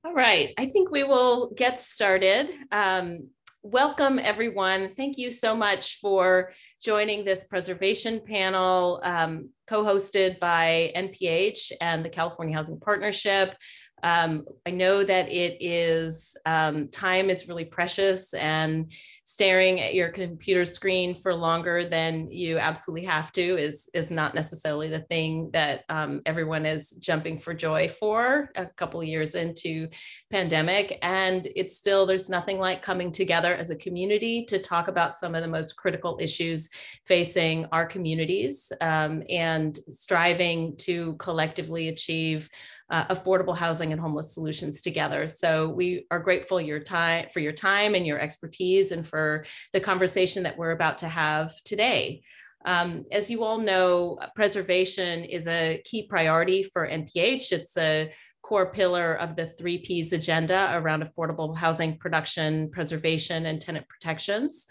All right, I think we will get started. Welcome, everyone. Thank you so much for joining this preservation panel co-hosted by NPH and the California Housing Partnership. I know that it is, time is really precious, and staring at your computer screen for longer than you absolutely have to is not necessarily the thing that everyone is jumping for joy for a couple of years into pandemic. And it's still, there's nothing like coming together as a community to talk about some of the most critical issues facing our communities, and striving to collectively achieve affordable housing and homeless solutions together. So we are grateful for your time and your expertise, and for the conversation that we're about to have today. As you all know, preservation is a key priority for NPH. It's a core pillar of the 3Ps agenda around affordable housing production, preservation, and tenant protections.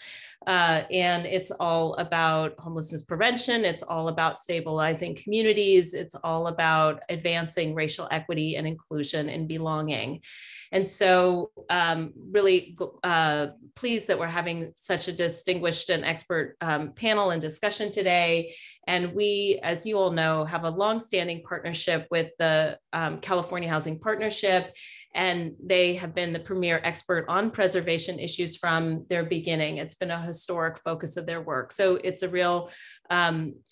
And it's all about homelessness prevention. It's all about stabilizing communities. It's all about advancing racial equity and inclusion and belonging. And so really pleased that we're having such a distinguished and expert panel and discussion today. And we, as you all know, have a longstanding partnership with the California Housing Partnership, and they have been the premier expert on preservation issues from their beginning. It's been a historic focus of their work. So it's a real,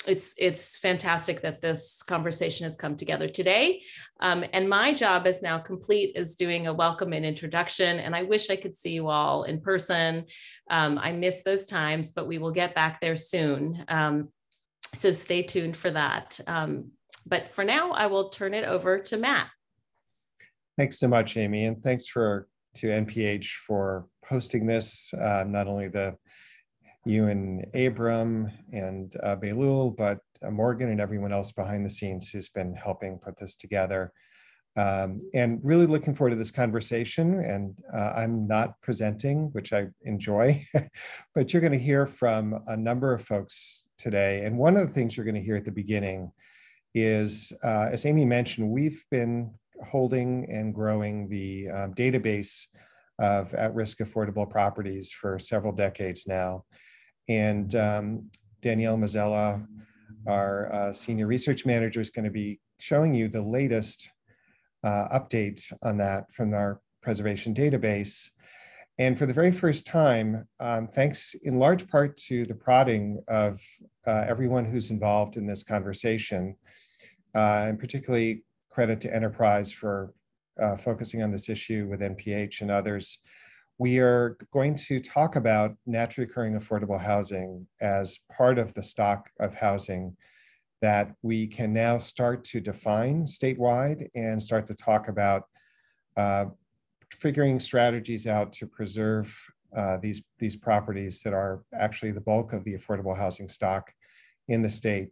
it's fantastic that this conversation has come together today. And my job is now complete, is doing a welcome and introduction. And I wish I could see you all in person. I miss those times, but we will get back there soon. So stay tuned for that. But for now, I will turn it over to Matt. Thanks so much, Amy, and thanks to NPH for hosting this. Not only you and Abram and Behlul, but Morgan and everyone else behind the scenes who's been helping put this together. And really looking forward to this conversation. And I'm not presenting, which I enjoy, but you're going to hear from a number of folks today. And one of the things you're going to hear at the beginning is, as Amy mentioned, we've been holding and growing the database of at-risk affordable properties for several decades now. And Danielle Mazzella, our senior research manager, is going to be showing you the latest update on that from our preservation database. And for the very first time, thanks in large part to the prodding of everyone who's involved in this conversation, and particularly credit to Enterprise for focusing on this issue with NPH and others, we are going to talk about naturally occurring affordable housing as part of the stock of housing that we can now start to define statewide and start to talk about figuring strategies out to preserve these properties that are actually the bulk of the affordable housing stock in the state,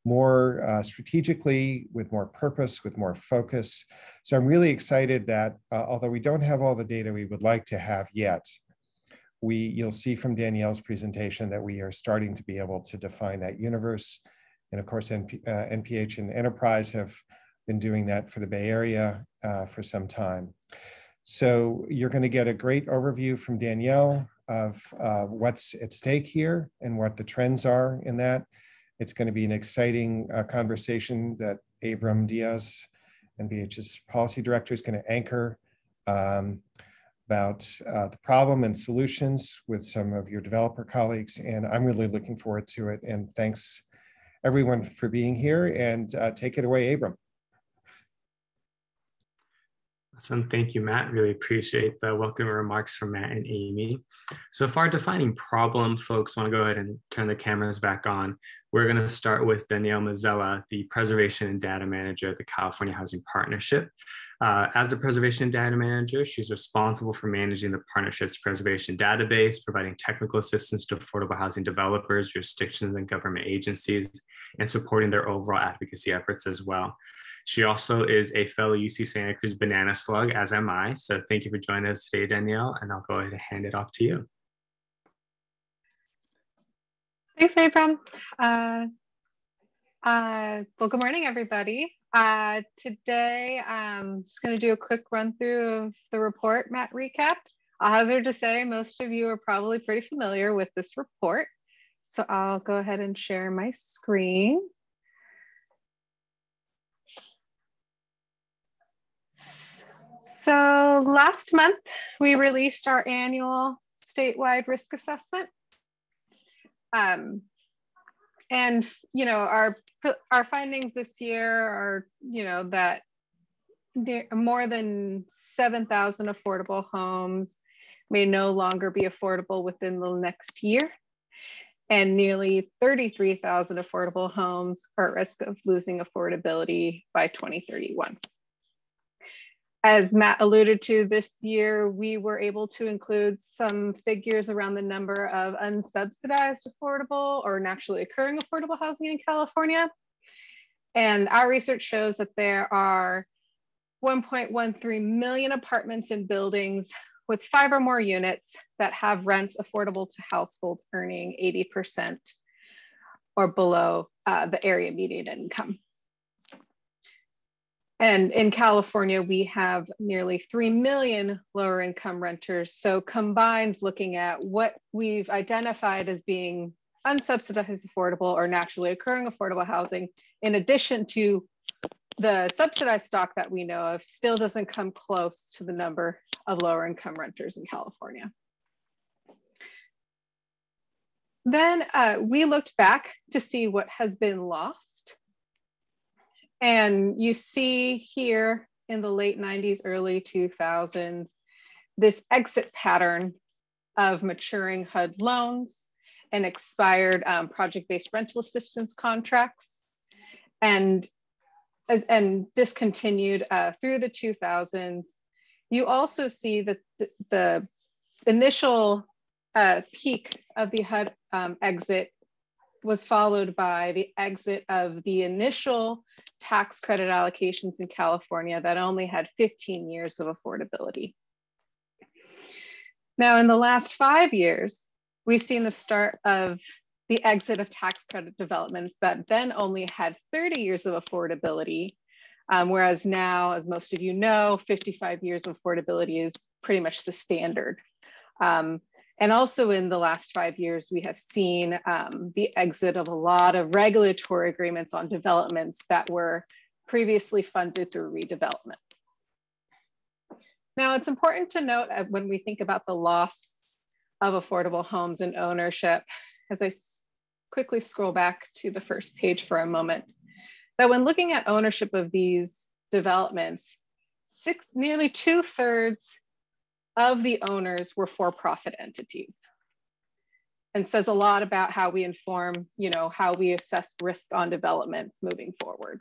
more strategically, with more purpose, with more focus. So I'm really excited that although we don't have all the data we would like to have yet, you'll see from Danielle's presentation that we are starting to be able to define that universe. And of course, NPH and Enterprise have been doing that for the Bay Area for some time. So you're going to get a great overview from Danielle of what's at stake here and what the trends are in that. It's going to be an exciting conversation that Abram, Diaz, NPH's policy director, is going to anchor about the problem and solutions with some of your developer colleagues. And I'm really looking forward to it. And thanks everyone for being here, and take it away, Abram. Awesome, thank you, Matt. Really appreciate the welcome remarks from Matt and Amy. So for our defining problem, folks, want to go ahead and turn the cameras back on. We're going to start with Danielle Mazzella, the Preservation and Data Manager at the California Housing Partnership. As the Preservation and Data Manager, she's responsible for managing the partnership's preservation database, providing technical assistance to affordable housing developers, jurisdictions, and government agencies, and supporting their overall advocacy efforts as well. She also is a fellow UC Santa Cruz Banana Slug, as am I. So thank you for joining us today, Danielle, and I'll go ahead and hand it off to you. Thanks, Abram. Well, good morning, everybody. Today, I'm just going to do a quick run through of the report Matt recapped. I'll hazard to say most of you are probably pretty familiar with this report. So I'll go ahead and share my screen. So last month, we released our annual statewide risk assessment. And, you know, our findings this year are, you know, that more than 7,000 affordable homes may no longer be affordable within the next year. And nearly 33,000 affordable homes are at risk of losing affordability by 2031. As Matt alluded to, this year, we were able to include some figures around the number of unsubsidized affordable or naturally occurring affordable housing in California. And our research shows that there are 1.13 million apartments and buildings with 5 or more units that have rents affordable to households earning 80% or below the area median income. And in California, we have nearly 3 million lower income renters. So combined, looking at what we've identified as being unsubsidized affordable or naturally occurring affordable housing, in addition to the subsidized stock that we know of, still doesn't come close to the number of lower income renters in California. Then we looked back to see what has been lost. And you see here in the late 90s, early 2000s, this exit pattern of maturing HUD loans and expired project-based rental assistance contracts. And this continued through the 2000s. You also see that the initial peak of the HUD exit was followed by the exit of the initial tax credit allocations in California that only had 15 years of affordability. Now, in the last 5 years, we've seen the start of the exit of tax credit developments that then only had 30 years of affordability, whereas now, as most of you know, 55 years of affordability is pretty much the standard. And also in the last 5 years, we have seen the exit of a lot of regulatory agreements on developments that were previously funded through redevelopment. Now, it's important to note when we think about the loss of affordable homes and ownership, as I quickly scroll back to the first page for a moment, that when looking at ownership of these developments, nearly 2/3 of the owners were for-profit entities, and says a lot about how we inform, you know, how we assess risk on developments moving forward.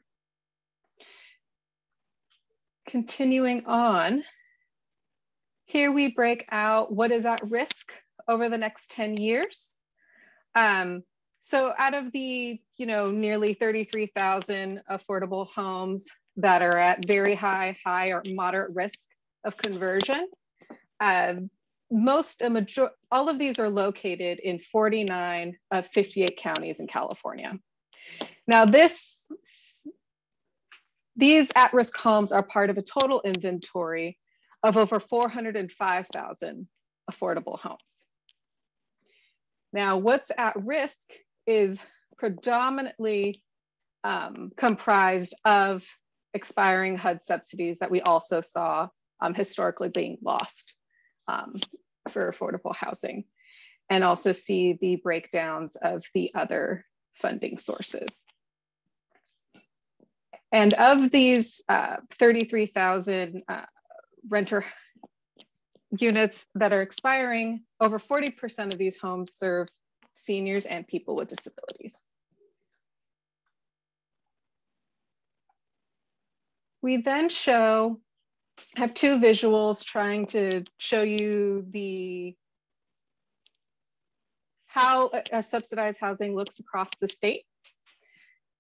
Continuing on, here we break out what is at risk over the next 10 years. So out of the, you know, nearly 33,000 affordable homes that are at very high or moderate risk of conversion, all of these are located in 49 of 58 counties in California. Now these at-risk homes are part of a total inventory of over 405,000 affordable homes. Now, what's at risk is predominantly comprised of expiring HUD subsidies that we also saw historically being lost for affordable housing, and also see the breakdowns of the other funding sources. And of these 33,000 renter units that are expiring, over 40% of these homes serve seniors and people with disabilities. We then have 2 visuals trying to show you how subsidized housing looks across the state.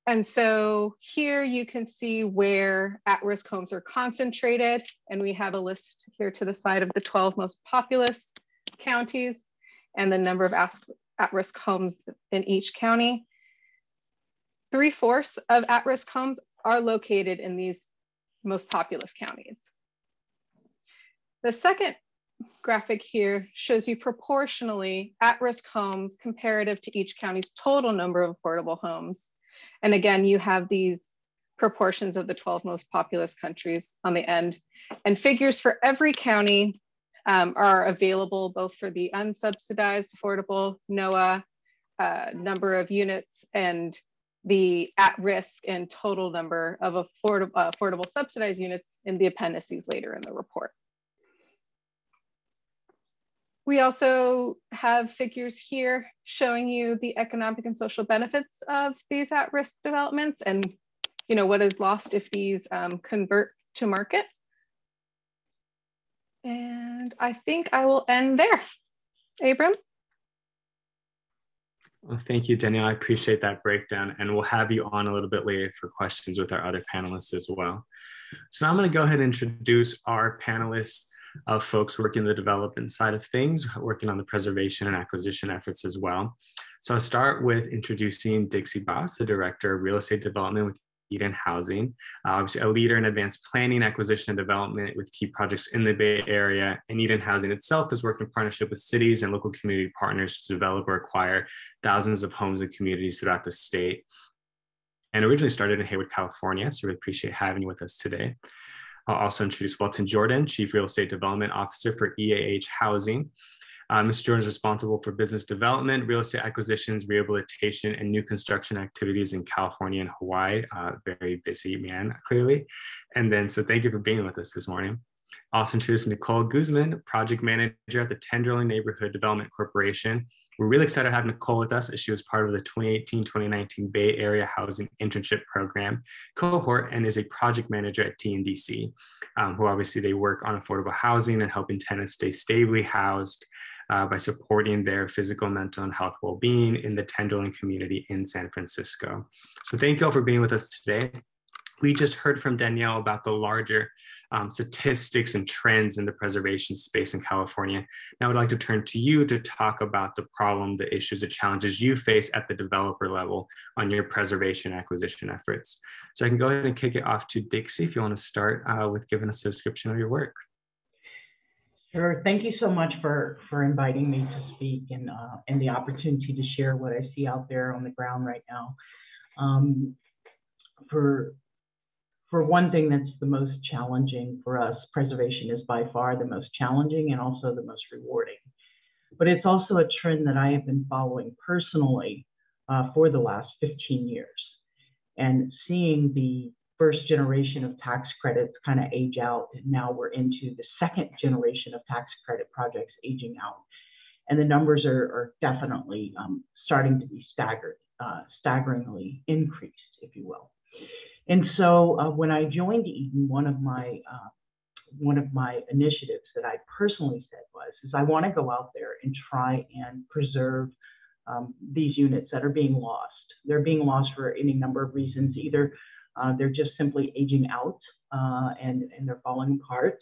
And so here you can see where at-risk homes are concentrated. And we have a list here to the side of the 12 most populous counties and the number of at-risk homes in each county. 3/4 of at-risk homes are located in these most populous counties. The second graphic here shows you proportionally at-risk homes comparative to each county's total number of affordable homes. And again, you have these proportions of the 12 most populous countries on the end. And figures for every county are available both for the unsubsidized affordable NOAA number of units and the at-risk and total number of affordable subsidized units in the appendices later in the report. We also have figures here showing you the economic and social benefits of these at-risk developments and what is lost if these convert to market. And I think I will end there. Abram? Well, thank you, Danielle. I appreciate that breakdown, and we'll have you on a little bit later for questions with our other panelists as well. So now I'm going to go ahead and introduce our panelists of folks working the development side of things, working on the preservation and acquisition efforts as well. So I'll start with introducing Dixie Baus, the Director of Real Estate Development with Eden Housing, obviously a leader in advanced planning, acquisition, and development with key projects in the Bay Area. And Eden Housing itself has worked in partnership with cities and local community partners to develop or acquire thousands of homes and communities throughout the state. And originally started in Hayward, California, so we appreciate having you with us today. I'll also introduce Welton Jordan, Chief Real Estate Development Officer for EAH Housing. Mr. Jordan is responsible for business development, real estate acquisitions, rehabilitation, and new construction activities in California and Hawaii. Very busy man, clearly. And then, so thank you for being with us this morning. Also introduce Nicole Guzman, Project Manager at the Tenderloin Neighborhood Development Corporation. We're really excited to have Nicole with us as she was part of the 2018-2019 Bay Area Housing Internship Program cohort and is a project manager at TNDC, who obviously they work on affordable housing and helping tenants stay stably housed by supporting their physical, mental, and health well-being in the Tenderloin community in San Francisco. So thank you all for being with us today. We just heard from Danielle about the larger statistics and trends in the preservation space in California. Now I'd like to turn to you to talk about the problem, the issues, the challenges you face at the developer level on your preservation acquisition efforts. So I can go ahead and kick it off to Dixie if you want to start with giving us a description of your work. Sure. Thank you so much for inviting me to speak and the opportunity to share what I see out there on the ground right now. For one thing that's the most challenging for us, preservation is by far the most challenging and also the most rewarding. But it's also a trend that I have been following personally for the last 15 years. And seeing the first generation of tax credits kind of age out, and now we're into the second generation of tax credit projects aging out. And the numbers are definitely starting to be staggeringly increased, if you will. And so when I joined Eden, one of my initiatives that I personally said is I want to go out there and try and preserve these units that are being lost. They're being lost for any number of reasons. Either they're just simply aging out and they're falling apart,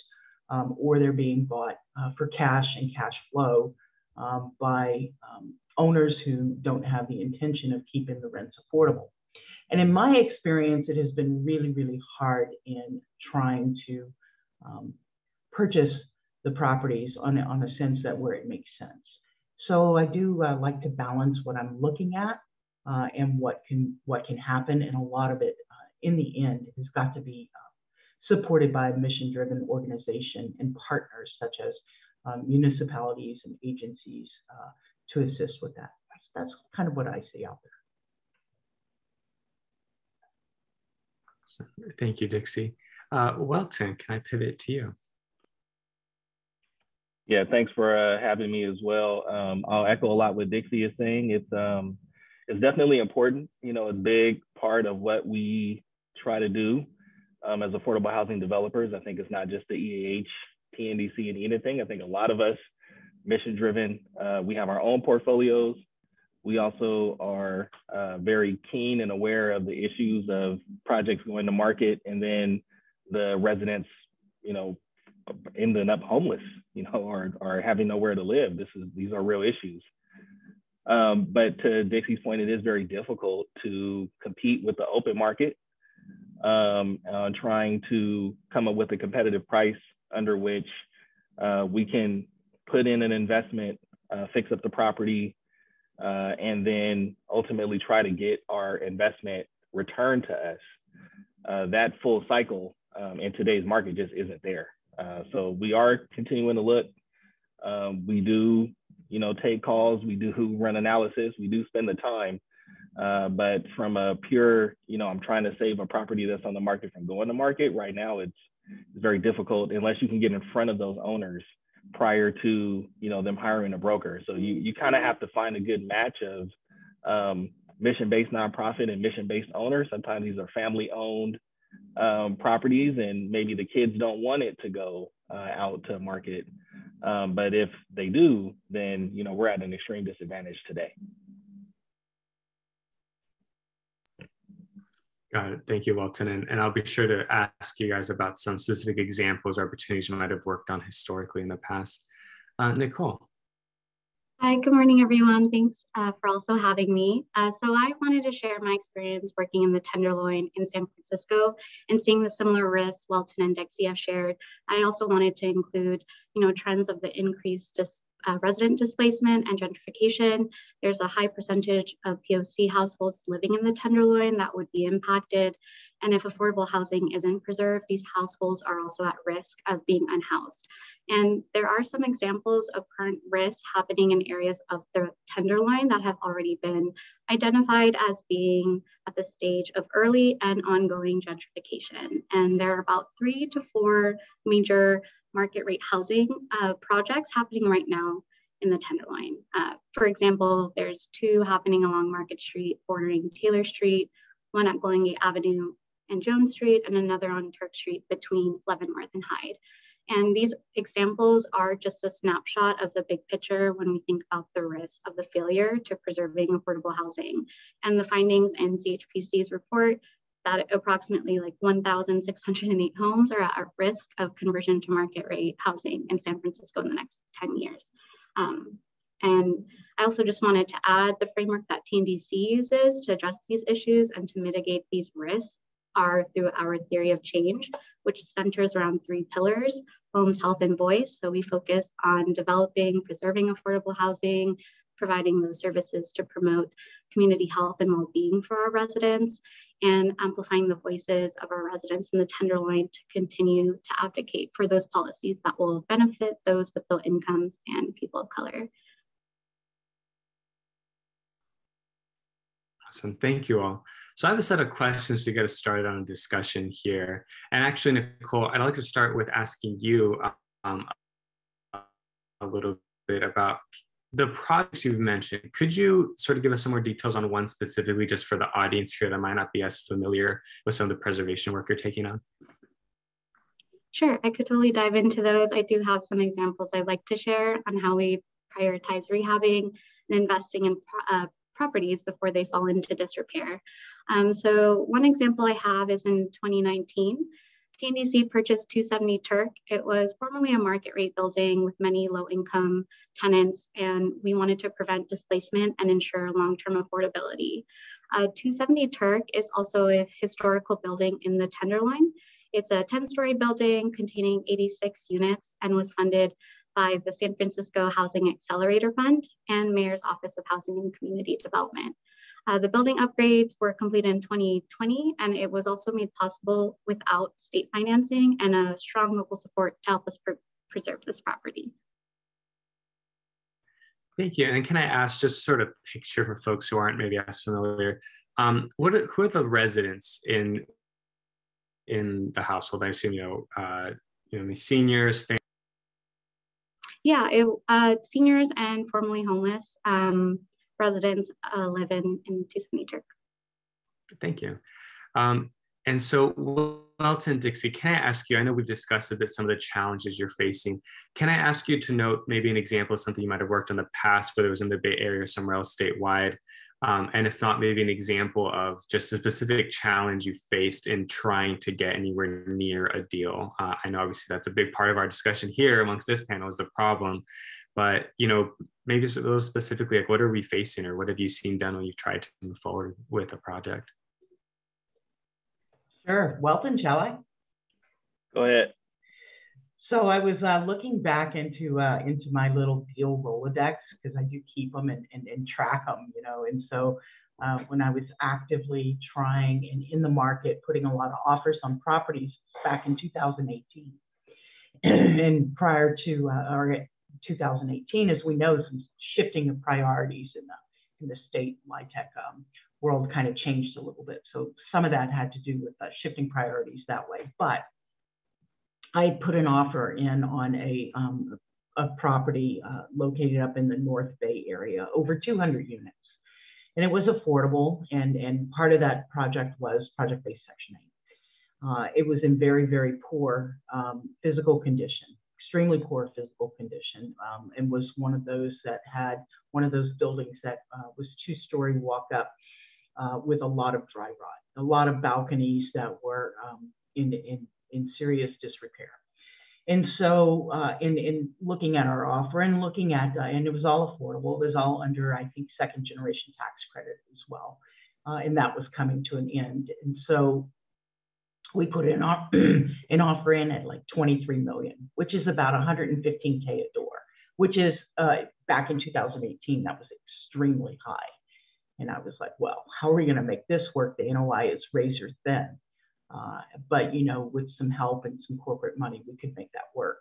or they're being bought for cash and cash flow by owners who don't have the intention of keeping the rents affordable. And in my experience, it has been really, really hard in trying to purchase the properties on a sense that where it makes sense. So I do like to balance what I'm looking at and what can happen, and a lot of it in the end has got to be supported by a mission-driven organization and partners such as municipalities and agencies to assist with that. That's kind of what I see out there. Thank you, Dixie. Welton, can I pivot to you? Yeah, thanks for having me as well. I'll echo a lot what Dixie is saying. It's definitely important. You know, a big part of what we try to do as affordable housing developers. I think it's not just the EAH, TNDC, and anything. I think a lot of us, mission-driven, we have our own portfolios. We also are very keen and aware of the issues of projects going to market and then the residents, you know, ending up homeless, you know, or having nowhere to live. These are real issues. But to Dixie's point, it is very difficult to compete with the open market. trying to come up with a competitive price under which we can put in an investment, fix up the property, and then ultimately try to get our investment returned to us. That full cycle in today's market just isn't there. So we are continuing to look. We do, take calls. We do run analysis. We do spend the time. But from a pure, I'm trying to save a property that's on the market from going to market right now, it's very difficult unless you can get in front of those owners prior to, them hiring a broker. So you kind of have to find a good match of mission-based nonprofit and mission-based owners. Sometimes these are family-owned properties, and maybe the kids don't want it to go out to market. But if they do, then, we're at an extreme disadvantage today. Got it. Thank you, Walton. And I'll be sure to ask you guys about some specific examples or opportunities you might have worked on historically in the past. Nicole. Hi, good morning, everyone. Thanks for also having me. So I wanted to share my experience working in the Tenderloin in San Francisco and seeing the similar risks Walton and Dixie have shared. I also wanted to include, trends of the increased resident displacement and gentrification. There's a high percentage of POC households living in the Tenderloin that would be impacted. And if affordable housing isn't preserved, these households are also at risk of being unhoused. And there are some examples of current risks happening in areas of the Tenderloin that have already been identified as being at the stage of early and ongoing gentrification. And there are about 3 to 4 major market rate housing projects happening right now in the Tenderloin. For example, there's 2 happening along Market Street bordering Taylor Street, one at Golden Gate Avenue and Jones Street, and another on Turk Street between Leavenworth and Hyde. And these examples are just a snapshot of the big picture when we think about the risk of the failure to preserving affordable housing. And the findings in CHPC's report that approximately 1,608 homes are at risk of conversion to market rate housing in San Francisco in the next 10 years. And I also just wanted to add the framework that TNDC uses to address these issues and to mitigate these risks are through our theory of change, which centers around 3 pillars: homes, health, and voice. So we focus on developing, preserving affordable housing, providing those services to promote community health and well-being for our residents, and amplifying the voices of our residents in the Tenderloin to continue to advocate for those policies that will benefit those with low incomes and people of color. Awesome, thank you all. So I have a set of questions to get us started on a discussion here. And actually, Nicole, I'd like to start with asking you a little bit about the projects you've mentioned. Could you sort of give us some more details on one specifically, just for the audience here that might not be as familiar with some of the preservation work you're taking on? Sure, I could totally dive into those. I do have some examples I'd like to share on how we prioritize rehabbing and investing in properties before they fall into disrepair. So one example I have is in 2019, TNDC purchased 270 Turk. It was formerly a market rate building with many low income tenants, and we wanted to prevent displacement and ensure long-term affordability. 270 Turk is also a historical building in the Tenderloin. It's a 10-story building containing 86 units and was funded by the San Francisco Housing Accelerator Fund and Mayor's Office of Housing and Community Development. The building upgrades were completed in 2020, and it was also made possible without state financing and a strong local support to help us preserve this property. Thank you. And can I ask, just sort of picture for folks who aren't maybe as familiar, who are the residents in the household? I assume, seniors, families. Yeah, seniors and formerly homeless residents live in 270 Turk. Thank you. And so, Walton, Dixie, can I ask you, I know we've discussed a bit some of the challenges you're facing. Can I ask you to note maybe an example of something you might have worked on in the past, whether it was in the Bay Area or somewhere else statewide? And if not, maybe an example of just a specific challenge you faced in trying to get anywhere near a deal. I know obviously that's a big part of our discussion here amongst this panel is the problem, but maybe specifically, like what are we facing or what have you seen done when you tried to move forward with a project? Sure. Welcome, shall I? Go ahead. So I was looking back into my little deal Rolodex, because I do keep them and track them, you know. And so when I was actively trying and in the market, putting a lot of offers on properties back in 2018, and prior to 2018, as we know, some shifting of priorities in the state LIHTC world kind of changed a little bit. So some of that had to do with shifting priorities that way. But I put an offer in on a property located up in the North Bay area, over 200 units. And it was affordable, and part of that project was project-based Section 8. It was in very, very poor physical condition, extremely poor physical condition, and was one of those that had one of those buildings that was 2-story walk up with a lot of dry rot, a lot of balconies that were in serious disrepair. And so in looking at our offer and looking at, and it was all affordable, it was all under, I think, 2nd generation tax credit as well. And that was coming to an end. And so we put an offer in at like 23 million, which is about 115K a door, which is back in 2018, that was extremely high. And I was like, well, how are we going to make this work? The NOI is razor thin. But, you know, with some help and some corporate money, we could make that work.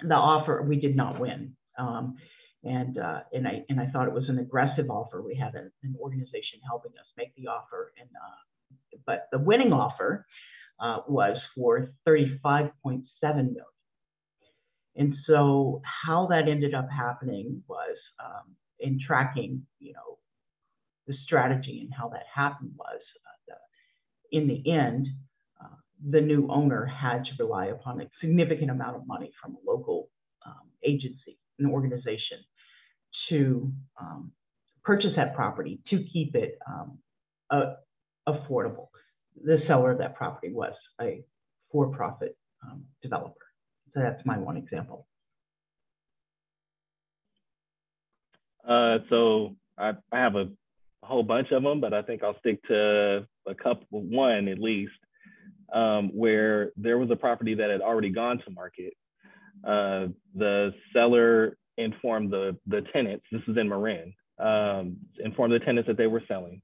The offer, we did not win. And I thought it was an aggressive offer. We had an organization helping us make the offer. But the winning offer was for 35.7 million. And so how that ended up happening was in tracking, you know, the strategy and how that happened was in the end, the new owner had to rely upon a significant amount of money from a local agency, an organization, to purchase that property, to keep it affordable. The seller of that property was a for-profit developer. So that's my one example. So I have a whole bunch of them, but I think I'll stick to a couple, one at least, where there was a property that had already gone to market. The seller informed the tenants, this is in Marin, informed the tenants that they were selling.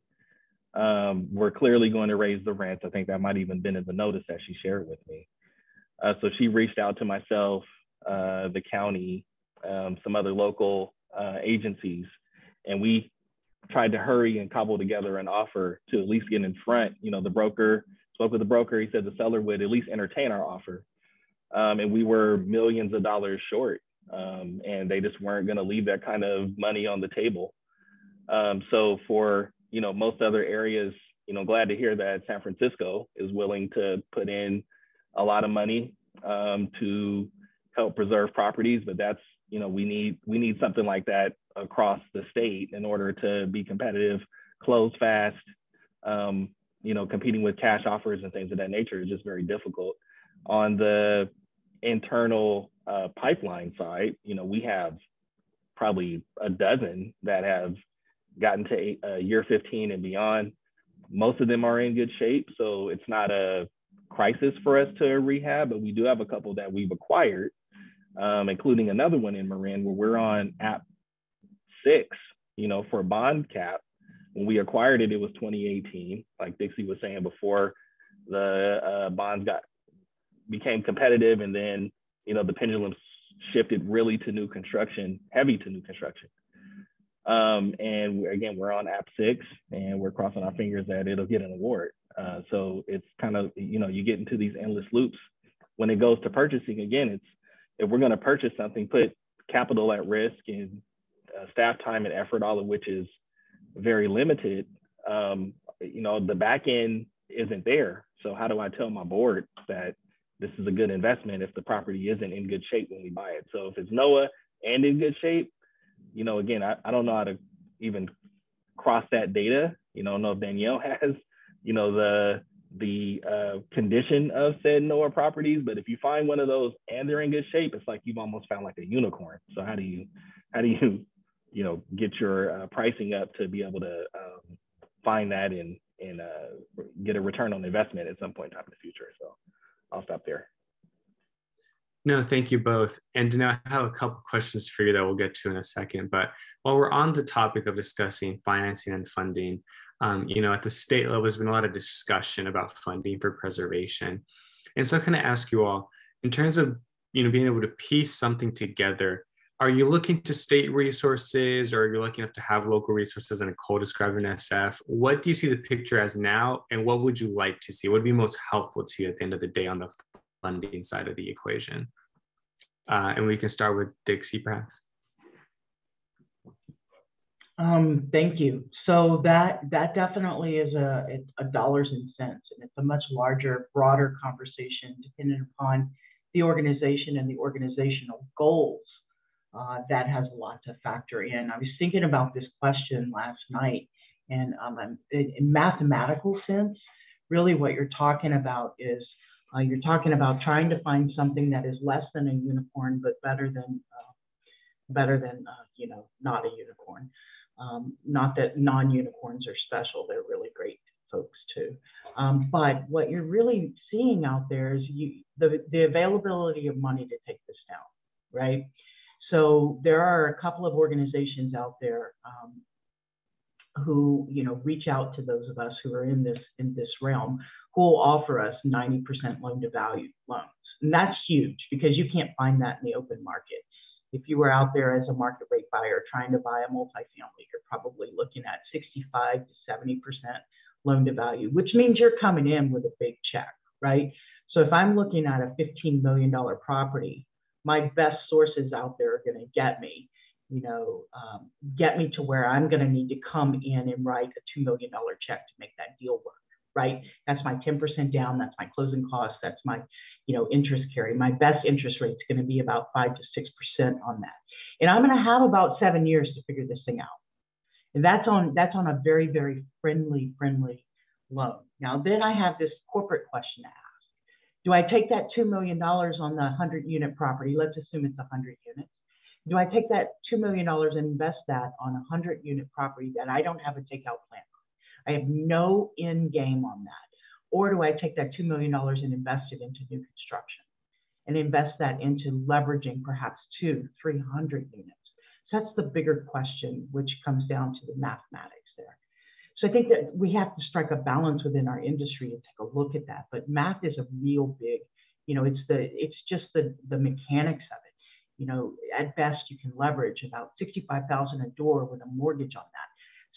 We're clearly going to raise the rents. I think that might even been in the notice that she shared with me. So she reached out to myself, the county, some other local agencies, and we tried to hurry and cobble together an offer to at least get in front. You know, the broker spoke with the broker. He said the seller would at least entertain our offer. And we were millions of dollars short. And they just weren't going to leave that kind of money on the table. So for, you know, most other areas, you know, glad to hear that San Francisco is willing to put in a lot of money to help preserve properties. But that's, you know, we need something like that across the state in order to be competitive, close fast. You know, competing with cash offers and things of that nature is just very difficult. On the internal pipeline side, you know, we have probably a dozen that have gotten to year 15 and beyond. Most of them are in good shape, so it's not a crisis for us to rehab, but we do have a couple that we've acquired, including another one in Marin where we're on app 6, you know, for bond cap. When we acquired it, it was 2018. Like Dixie was saying before, the bonds became competitive, and then, you know, the pendulum shifted really to new construction, heavy to new construction. And again, we're on app 6, and we're crossing our fingers that it'll get an award. So it's kind of, you know, you get into these endless loops. When it goes to purchasing, again, it's, if we're going to purchase something, put capital at risk and staff time and effort, all of which is very limited, you know, the back end isn't there. So how do I tell my board that this is a good investment if the property isn't in good shape when we buy it? So if it's NOAA and in good shape, you know, again, I don't know how to even cross that data. You know, I don't know if Danielle has, you know, the condition of said NOAA properties, but if you find one of those and they're in good shape, it's like you've almost found like a unicorn. So how do you, you know, get your pricing up to be able to find that in get a return on investment at some point in time in the future. So I'll stop there. No, thank you both. And Danielle, I have a couple questions for you that we'll get to in a second. But while we're on the topic of discussing financing and funding, at the state level, there's been a lot of discussion about funding for preservation. And so I kind of ask you all, in terms of being able to piece something together, are you looking to state resources, or are you lucky enough to have local resources and Nicole described in SF? What do you see the picture as now, and what would you like to see? What would be most helpful to you at the end of the day on the funding side of the equation? And we can start with Dixie, perhaps. Thank you. So that definitely is it's a dollars and cents, and it's a much larger, broader conversation depending upon the organization and the organizational goals. That has a lot to factor in. I was thinking about this question last night, and in mathematical sense, really what you're talking about is you're talking about trying to find something that is less than a unicorn, but better than not a unicorn. Not that non-unicorns are special; they're really great folks too. But what you're really seeing out there is the availability of money to take this down, right? So there are a couple of organizations out there who reach out to those of us who are in this realm, who will offer us 90% loan to value loans. And that's huge because you can't find that in the open market. If you were out there as a market rate buyer trying to buy a multifamily, you're probably looking at 65 to 70% loan to value, which means you're coming in with a big check, right? So if I'm looking at a $15 million property, my best sources out there are going to get me to where I'm going to need to come in and write a $2 million check to make that deal work, right? That's my 10% down. That's my closing costs. That's my, interest carry. My best interest rate is going to be about 5 to 6% on that. And I'm going to have about 7 years to figure this thing out. And that's on a very, very friendly loan. Now, then I have this corporate question to ask. Do I take that $2 million on the 100-unit property? Let's assume it's 100 units. Do I take that $2 million and invest that on a 100-unit property that I don't have a takeout plan on? I have no end game on that. Or do I take that $2 million and invest it into new construction and invest that into leveraging perhaps 200-300 units? So that's the bigger question, which comes down to the mathematics there. So I think that we have to strike a balance within our industry to take a look at that. But math is a real big, it's just the mechanics of it. At best you can leverage about $65,000 a door with a mortgage on that.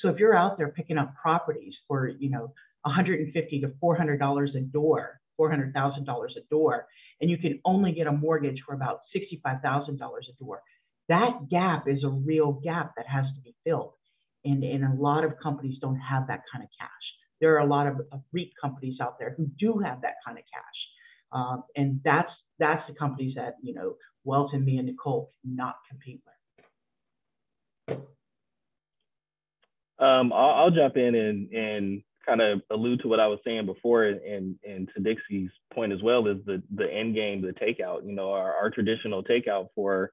So if you're out there picking up properties for, $150 to $400 a door, $400,000 a door, and you can only get a mortgage for about $65,000 a door, that gap is a real gap that has to be filled. And a lot of companies don't have that kind of cash. There are a lot of REIT companies out there who do have that kind of cash. And that's the companies that, Welt and me and Nicole cannot compete with. I'll jump in and kind of allude to what I was saying before, and to Dixie's point as well, is the end game, the takeout. Our traditional takeout for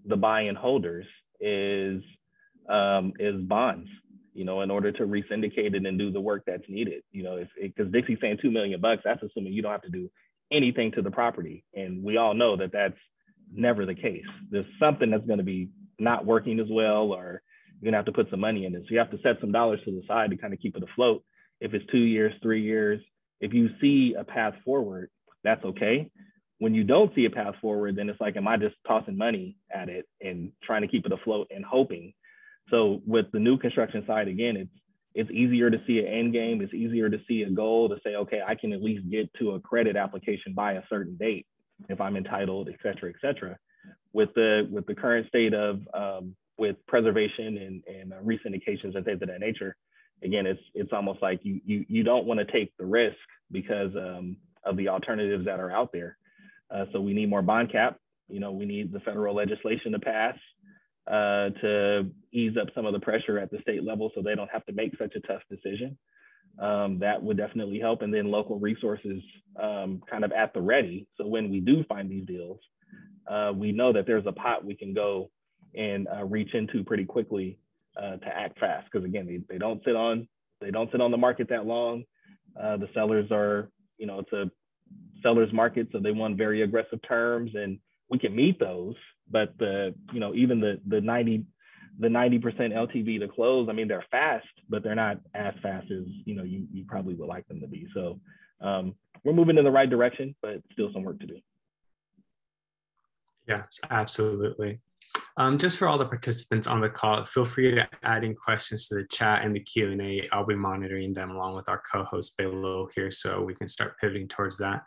the buy-in holders is bonds, in order to re-syndicate it and do the work that's needed. Because Dixie's saying $2 million, that's assuming you don't have to do anything to the property. And we all know that that's never the case. There's something that's going to be not working as well, or you're gonna have to put some money in it. So you have to set some dollars to the side to kind of keep it afloat. If it's 2 years, 3 years, if you see a path forward, that's okay. When you don't see a path forward, then it's like, am I just tossing money at it and trying to keep it afloat and hoping? So with the new construction side, again, it's easier to see an end game. It's easier to see a goal to say, okay, I can at least get to a credit application by a certain date if I'm entitled, et cetera, et cetera. With the current state of with preservation and re-syndications and things of that nature, again, it's almost like you don't want to take the risk because of the alternatives that are out there. So we need more bond cap. We need the federal legislation to pass to ease up some of the pressure at the state level so they don't have to make such a tough decision. That would definitely help. And then local resources kind of at the ready. So when we do find these deals, we know that there's a pot we can go and reach into pretty quickly to act fast. Because again, they don't sit on They don't sit on the market that long. The sellers are, it's a seller's market, so they want very aggressive terms, and we can meet those. But even the 90% LTV to close, I mean, they're fast, but they're not as fast as you probably would like them to be. So we're moving in the right direction, but still some work to do. Yes, absolutely. Just for all the participants on the call, feel free to add in questions to the chat and the Q&A. I'll be monitoring them along with our co-host below here, so we can start pivoting towards that.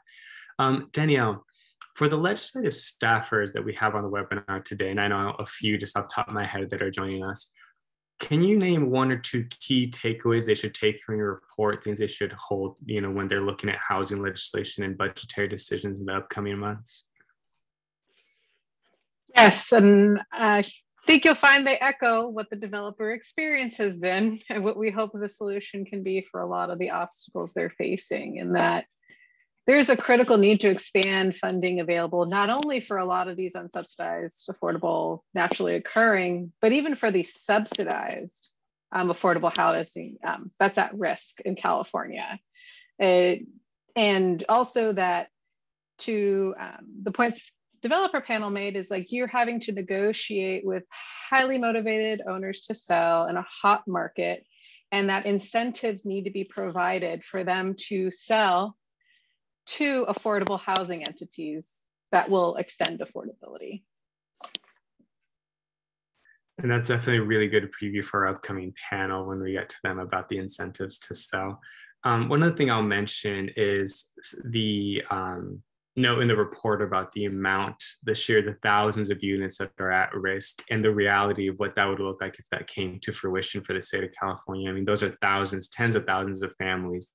Danielle, for the legislative staffers that we have on the webinar today, and I know a few just off the top of my head that are joining us, can you name one or two key takeaways they should take from your report, things they should hold, when they're looking at housing legislation and budgetary decisions in the upcoming months? Yes, and I think you'll find they echo what the developer experience has been and what we hope the solution can be for a lot of the obstacles they're facing, in that there's a critical need to expand funding available, not only for a lot of these unsubsidized, affordable, naturally occurring, but even for the subsidized affordable housing that's at risk in California. And also that to the points developer panel made is like, you're having to negotiate with highly motivated owners to sell in a hot market, and that incentives need to be provided for them to sell to affordable housing entities that will extend affordability. And that's definitely a really good preview for our upcoming panel when we get to them about the incentives to sell. One other thing I'll mention is the note in the report about the thousands of units that are at risk, and the reality of what that would look like if that came to fruition for the state of California. I mean, those are thousands, tens of thousands of families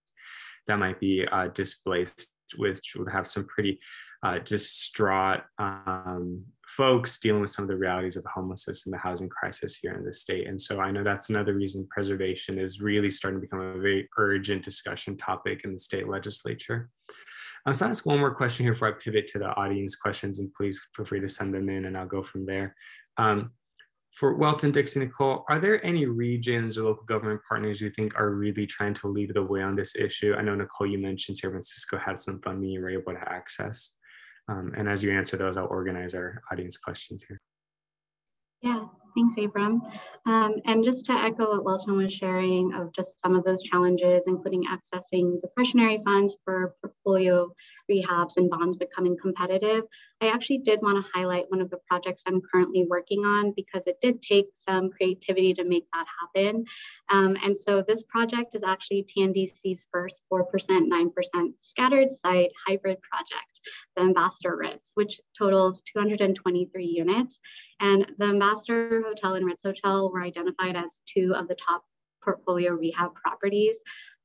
that might be displaced, which would have some pretty distraught folks dealing with some of the realities of the homelessness and the housing crisis here in the state. And so I know that's another reason preservation is really starting to become a very urgent discussion topic in the state legislature. So I'll ask one more question here before I pivot to the audience questions, and please feel free to send them in and I'll go from there. For Welton, Dixie, Nicole, are there any regions or local government partners you think are really trying to lead the way on this issue? I know, Nicole, you mentioned San Francisco had some funding you were able to access. And as you answer those, I'll organize our audience questions here. Yeah, thanks, Abram. And just to echo what Welton was sharing of just some of those challenges, including accessing discretionary funds for portfolio rehabs and bonds becoming competitive, I actually did want to highlight one of the projects I'm currently working on, because it did take some creativity to make that happen. And so this project is actually TNDC's first 4%, 9% scattered site hybrid project, the Ambassador Ritz, which totals 223 units. And the Ambassador Hotel and Ritz Hotel were identified as two of the top portfolio rehab properties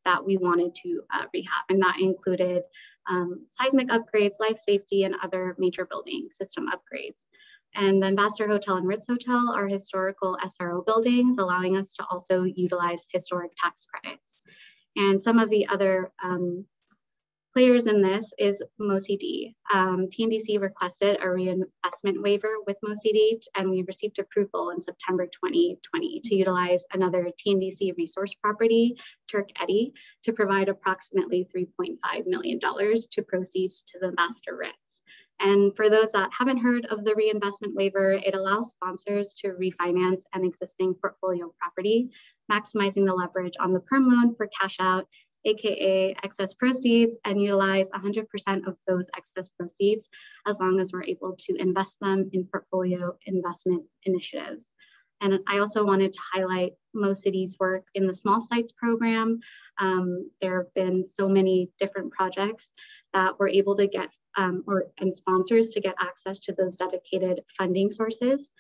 that we wanted to rehab. And that included seismic upgrades, life safety, and other major building system upgrades. And the Ambassador Hotel and Ritz Hotel are historical SRO buildings, allowing us to also utilize historic tax credits. And some of the other players in this is MoCD. TNDC requested a reinvestment waiver with MoCD, and we received approval in September 2020 to utilize another TNDC resource property, Turk Eddy, to provide approximately $3.5 million to proceeds to the Ambassador Ritz. And for those that haven't heard of the reinvestment waiver, it allows sponsors to refinance an existing portfolio property, maximizing the leverage on the perm loan for cash out, AKA excess proceeds, and utilize 100% of those excess proceeds as long as we're able to invest them in portfolio investment initiatives. And I also wanted to highlight MoCD's work in the small sites program. There have been so many different projects that we're able to get and sponsors to get access to those dedicated funding sources.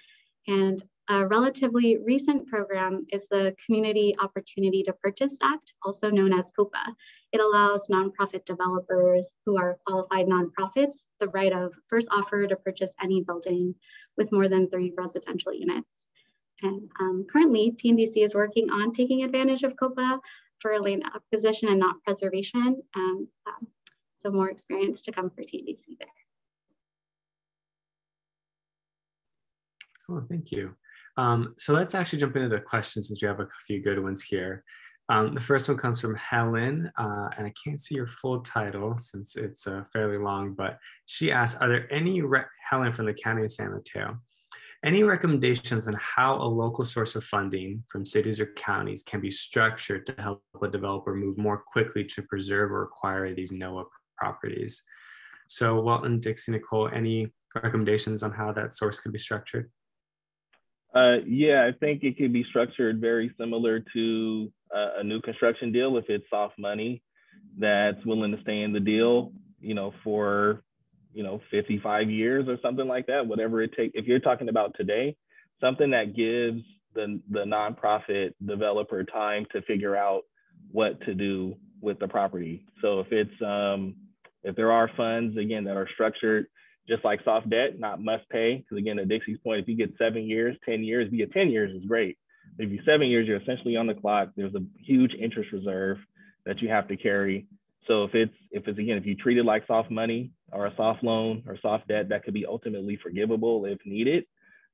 And a relatively recent program is the Community Opportunity to Purchase Act, also known as COPA. It allows nonprofit developers who are qualified nonprofits the right of first offer to purchase any building with more than 3 residential units. And currently, TNDC is working on taking advantage of COPA for land acquisition and not preservation. So more experience to come for TNDC there. Cool, thank you. So let's actually jump into the questions since we have a few good ones here. The first one comes from Helen, and I can't see your full title since it's fairly long, but she asks, are there any, Helen from the County of San Mateo, any recommendations on how a local source of funding from cities or counties can be structured to help a developer move more quickly to preserve or acquire these NOAA properties? So Walton, Dixie, Nicole, any recommendations on how that source could be structured? Yeah, I think it could be structured very similar to a new construction deal. If it's soft money that's willing to stay in the deal, for 55 years or something like that, whatever it takes. If you're talking about today, something that gives the nonprofit developer time to figure out what to do with the property. So if it's if there are funds, again, that are structured just like soft debt, not must pay, because again, to Dixie's point, if you get 7 years, 10 years, if you get 10 years is great. If you're 7 years, you're essentially on the clock. There's a huge interest reserve that you have to carry. So if you treat it like soft money or a soft loan or soft debt, that could be ultimately forgivable if needed,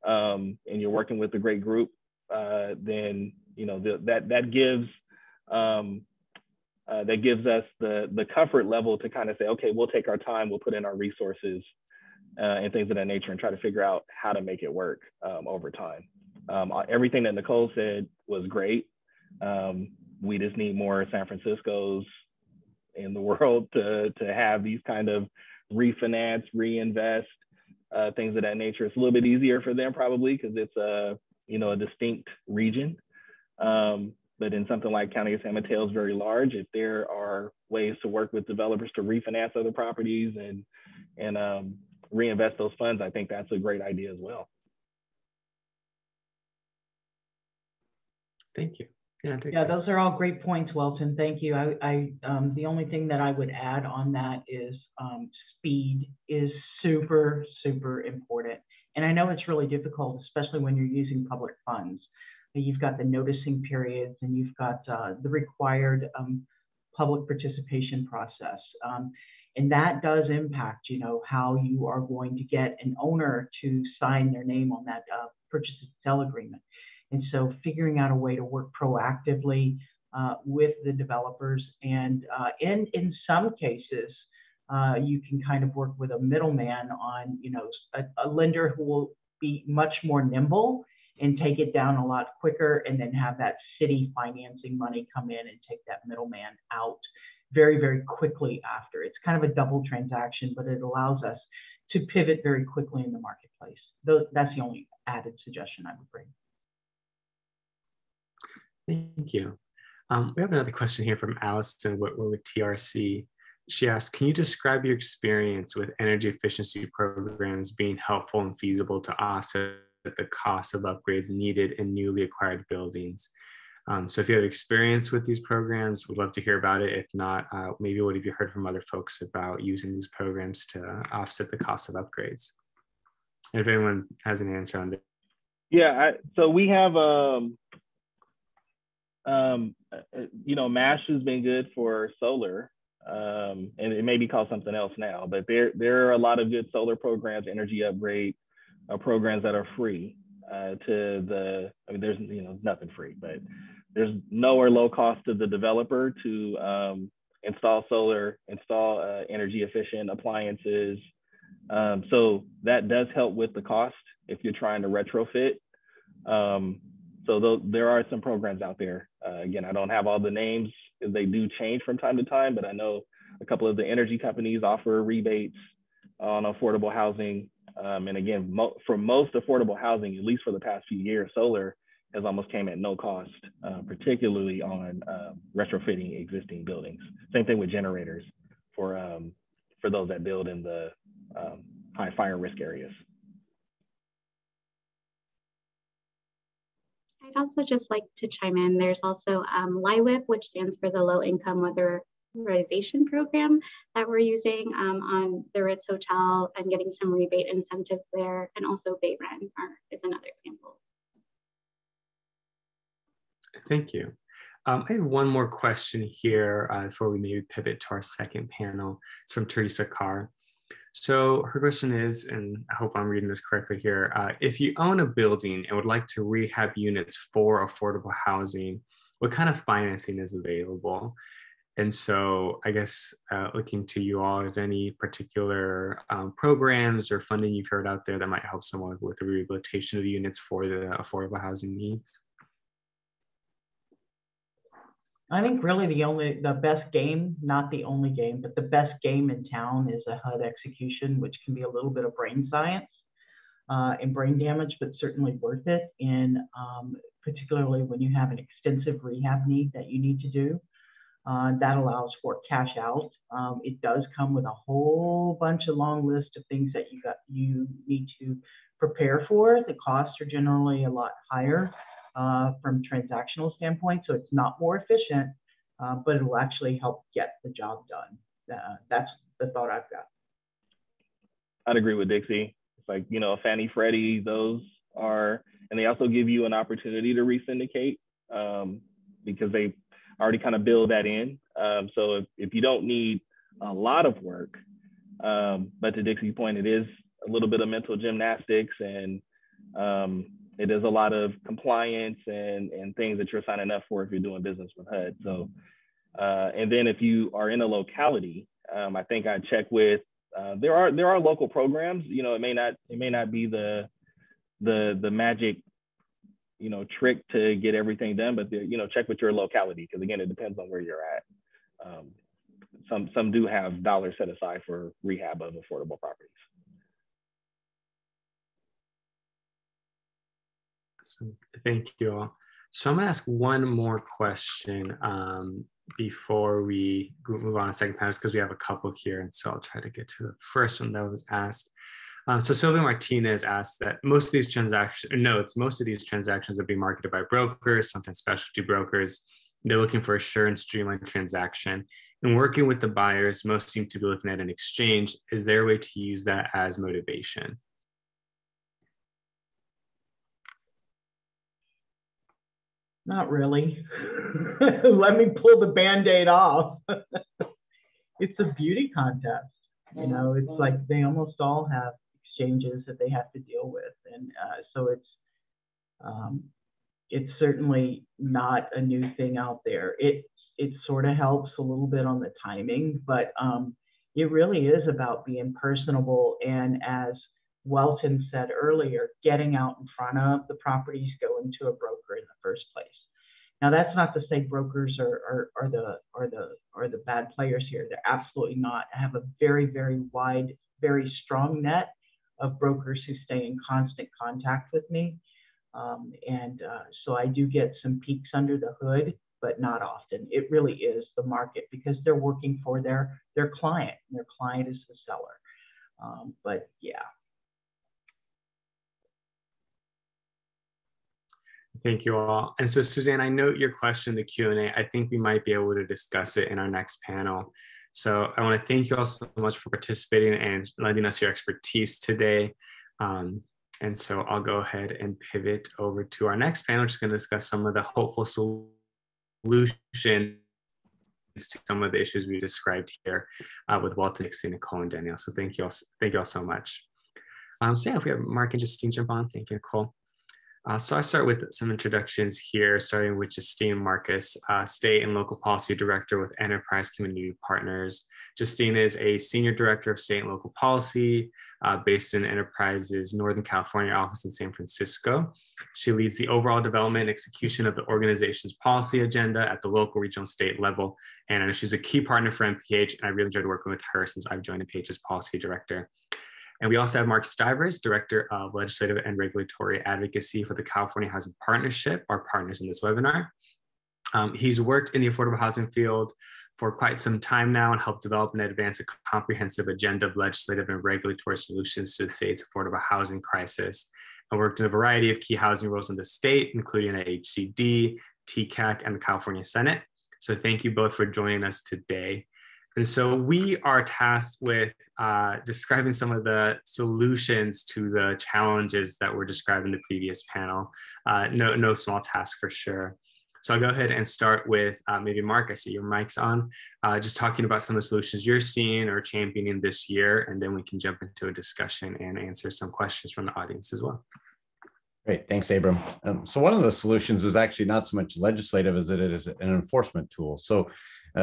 and you're working with a great group, then that gives us the comfort level to kind of say, okay, we'll take our time, we'll put in our resources and things of that nature, and try to figure out how to make it work over time. Everything that Nicole said was great. We just need more San Franciscos in the world to have these kind of refinance, reinvest, things of that nature. It's a little bit easier for them probably because it's a distinct region. But in something like County of San Mateo is very large. If there are ways to work with developers to refinance other properties and reinvest those funds, I think that's a great idea as well. Thank you. Yeah, those are all great points, Welton. Thank you. The only thing that I would add on that is speed is super, super important. And I know it's really difficult, especially when you're using public funds. You've got the noticing periods and you've got the required public participation process. And that does impact, how you are going to get an owner to sign their name on that purchase and sale agreement. And so figuring out a way to work proactively with the developers, and in some cases, you can kind of work with a middleman on, a lender who will be much more nimble and take it down a lot quicker, and then have that city financing money come in and take that middleman out very, very quickly after. It's kind of a double transaction, but it allows us to pivot very quickly in the marketplace. That's the only added suggestion I would bring. Thank you. We have another question here from Allison Whitwer with TRC. She asks, can you describe your experience with energy efficiency programs being helpful and feasible to offset the cost of upgrades needed in newly acquired buildings? So if you have experience with these programs, we'd love to hear about it. If not, maybe what have you heard from other folks about using these programs to offset the cost of upgrades? And if anyone has an answer on this. Yeah, so we have, MASH has been good for solar, and it may be called something else now, but there are a lot of good solar programs, energy upgrade programs that are free there's nothing free, but there's no or low cost to the developer to install energy efficient appliances. So that does help with the cost if you're trying to retrofit. So there are some programs out there. Again, I don't have all the names, they do change from time to time, but I know a couple of the energy companies offer rebates on affordable housing. And again, for most affordable housing, at least for the past few years, solar has almost came at no cost, particularly on retrofitting existing buildings. Same thing with generators for those that build in the high fire risk areas. I'd also just like to chime in. There's also LIWIP, which stands for the Low Income Weatherization Program that we're using on the Ritz Hotel and getting some rebate incentives there. And also Bay Rent is another example. Thank you. I have one more question here before we maybe pivot to our second panel. It's from Teresa Carr. So her question is, and I hope I'm reading this correctly here, if you own a building and would like to rehab units for affordable housing, what kind of financing is available? And so I guess looking to you all, is there any particular programs or funding you've heard out there that might help someone with the rehabilitation of the units for the affordable housing needs? I think really the best game, not the only game, but the best game in town is a HUD execution, which can be a little bit of brain science and brain damage, but certainly worth it. And particularly when you have an extensive rehab need that you need to do. That allows for cash out. It does come with a whole bunch of long list of things that you need to prepare for. The costs are generally a lot higher from transactional standpoint, so it's not more efficient, but it will actually help get the job done. That's the thought I've got. I'd agree with Dixie. It's like, you know, Fannie Freddie, those are, and they also give you an opportunity to re-syndicate because they already kind of build that in. So if you don't need a lot of work, but to Dixie's point, it is a little bit of mental gymnastics, and it is a lot of compliance and things that you're signing up for if you're doing business with HUD. So, and then if you are in a locality, I think I check with, there are local programs. You know, it may not be the magic, you know, trick to get everything done, but you know, check with your locality, because again, it depends on where you're at. Some do have dollars set aside for rehab of affordable properties. So, thank you all. So I'm gonna ask one more question before we move on to second panelist, because we have a couple here, and so I'll try to get to the first one that was asked. So Sylvia Martinez asked that most of these transactions are being marketed by brokers, sometimes specialty brokers. They're looking for a sure and streamlined transaction. And working with the buyers, most seem to be looking at an exchange. Is there a way to use that as motivation? Not really. Let me pull the Band-Aid off. It's a beauty contest. You know, it's like they almost all have exchanges that they have to deal with. And so it's certainly not a new thing out there. It sort of helps a little bit on the timing, but it really is about being personable. And as Welton said earlier, getting out in front of the properties going to a broker in the first place. Now, that's not to say brokers are the bad players here. They're absolutely not. I have a very, very wide, very strong net of brokers who stay in constant contact with me. So I do get some peeks under the hood, but not often. It really is the market, because they're working for their client, and their client is the seller. But yeah. Thank you all. And so Suzanne, I note your question, the Q&A. I think we might be able to discuss it in our next panel. So I want to thank you all so much for participating and lending us your expertise today. And so I'll go ahead and pivot over to our next panel, which is going to discuss some of the hopeful solutions to some of the issues we described here with Walton, Dixie, Nicole, and Danielle. So thank you all so much. So yeah, if we have Mark and Justine jump on, thank you, Nicole. So I start with some introductions here, starting with Justine Marcus, State and Local Policy Director with Enterprise Community Partners. Justine is a Senior Director of State and Local Policy based in Enterprise's Northern California office in San Francisco. She leads the overall development and execution of the organization's policy agenda at the local, regional, state level. And I know she's a key partner for MPH, and I really enjoyed working with her since I've joined MPH's Policy Director. And we also have Mark Stivers, Director of Legislative and Regulatory Advocacy for the California Housing Partnership, our partners in this webinar. He's worked in the affordable housing field for quite some time now and helped develop and advance a comprehensive agenda of legislative and regulatory solutions to the state's affordable housing crisis, and worked in a variety of key housing roles in the state, including at HCD, TCAC, and the California Senate. So thank you both for joining us today. And so we are tasked with describing some of the solutions to the challenges that were described in the previous panel. No small task for sure. So I'll go ahead and start with maybe Mark, I see your mic's on, just talking about some of the solutions you're seeing or championing this year, and then we can jump into a discussion and answer some questions from the audience as well. Great, thanks, Abram. So one of the solutions is actually not so much legislative as it is an enforcement tool. So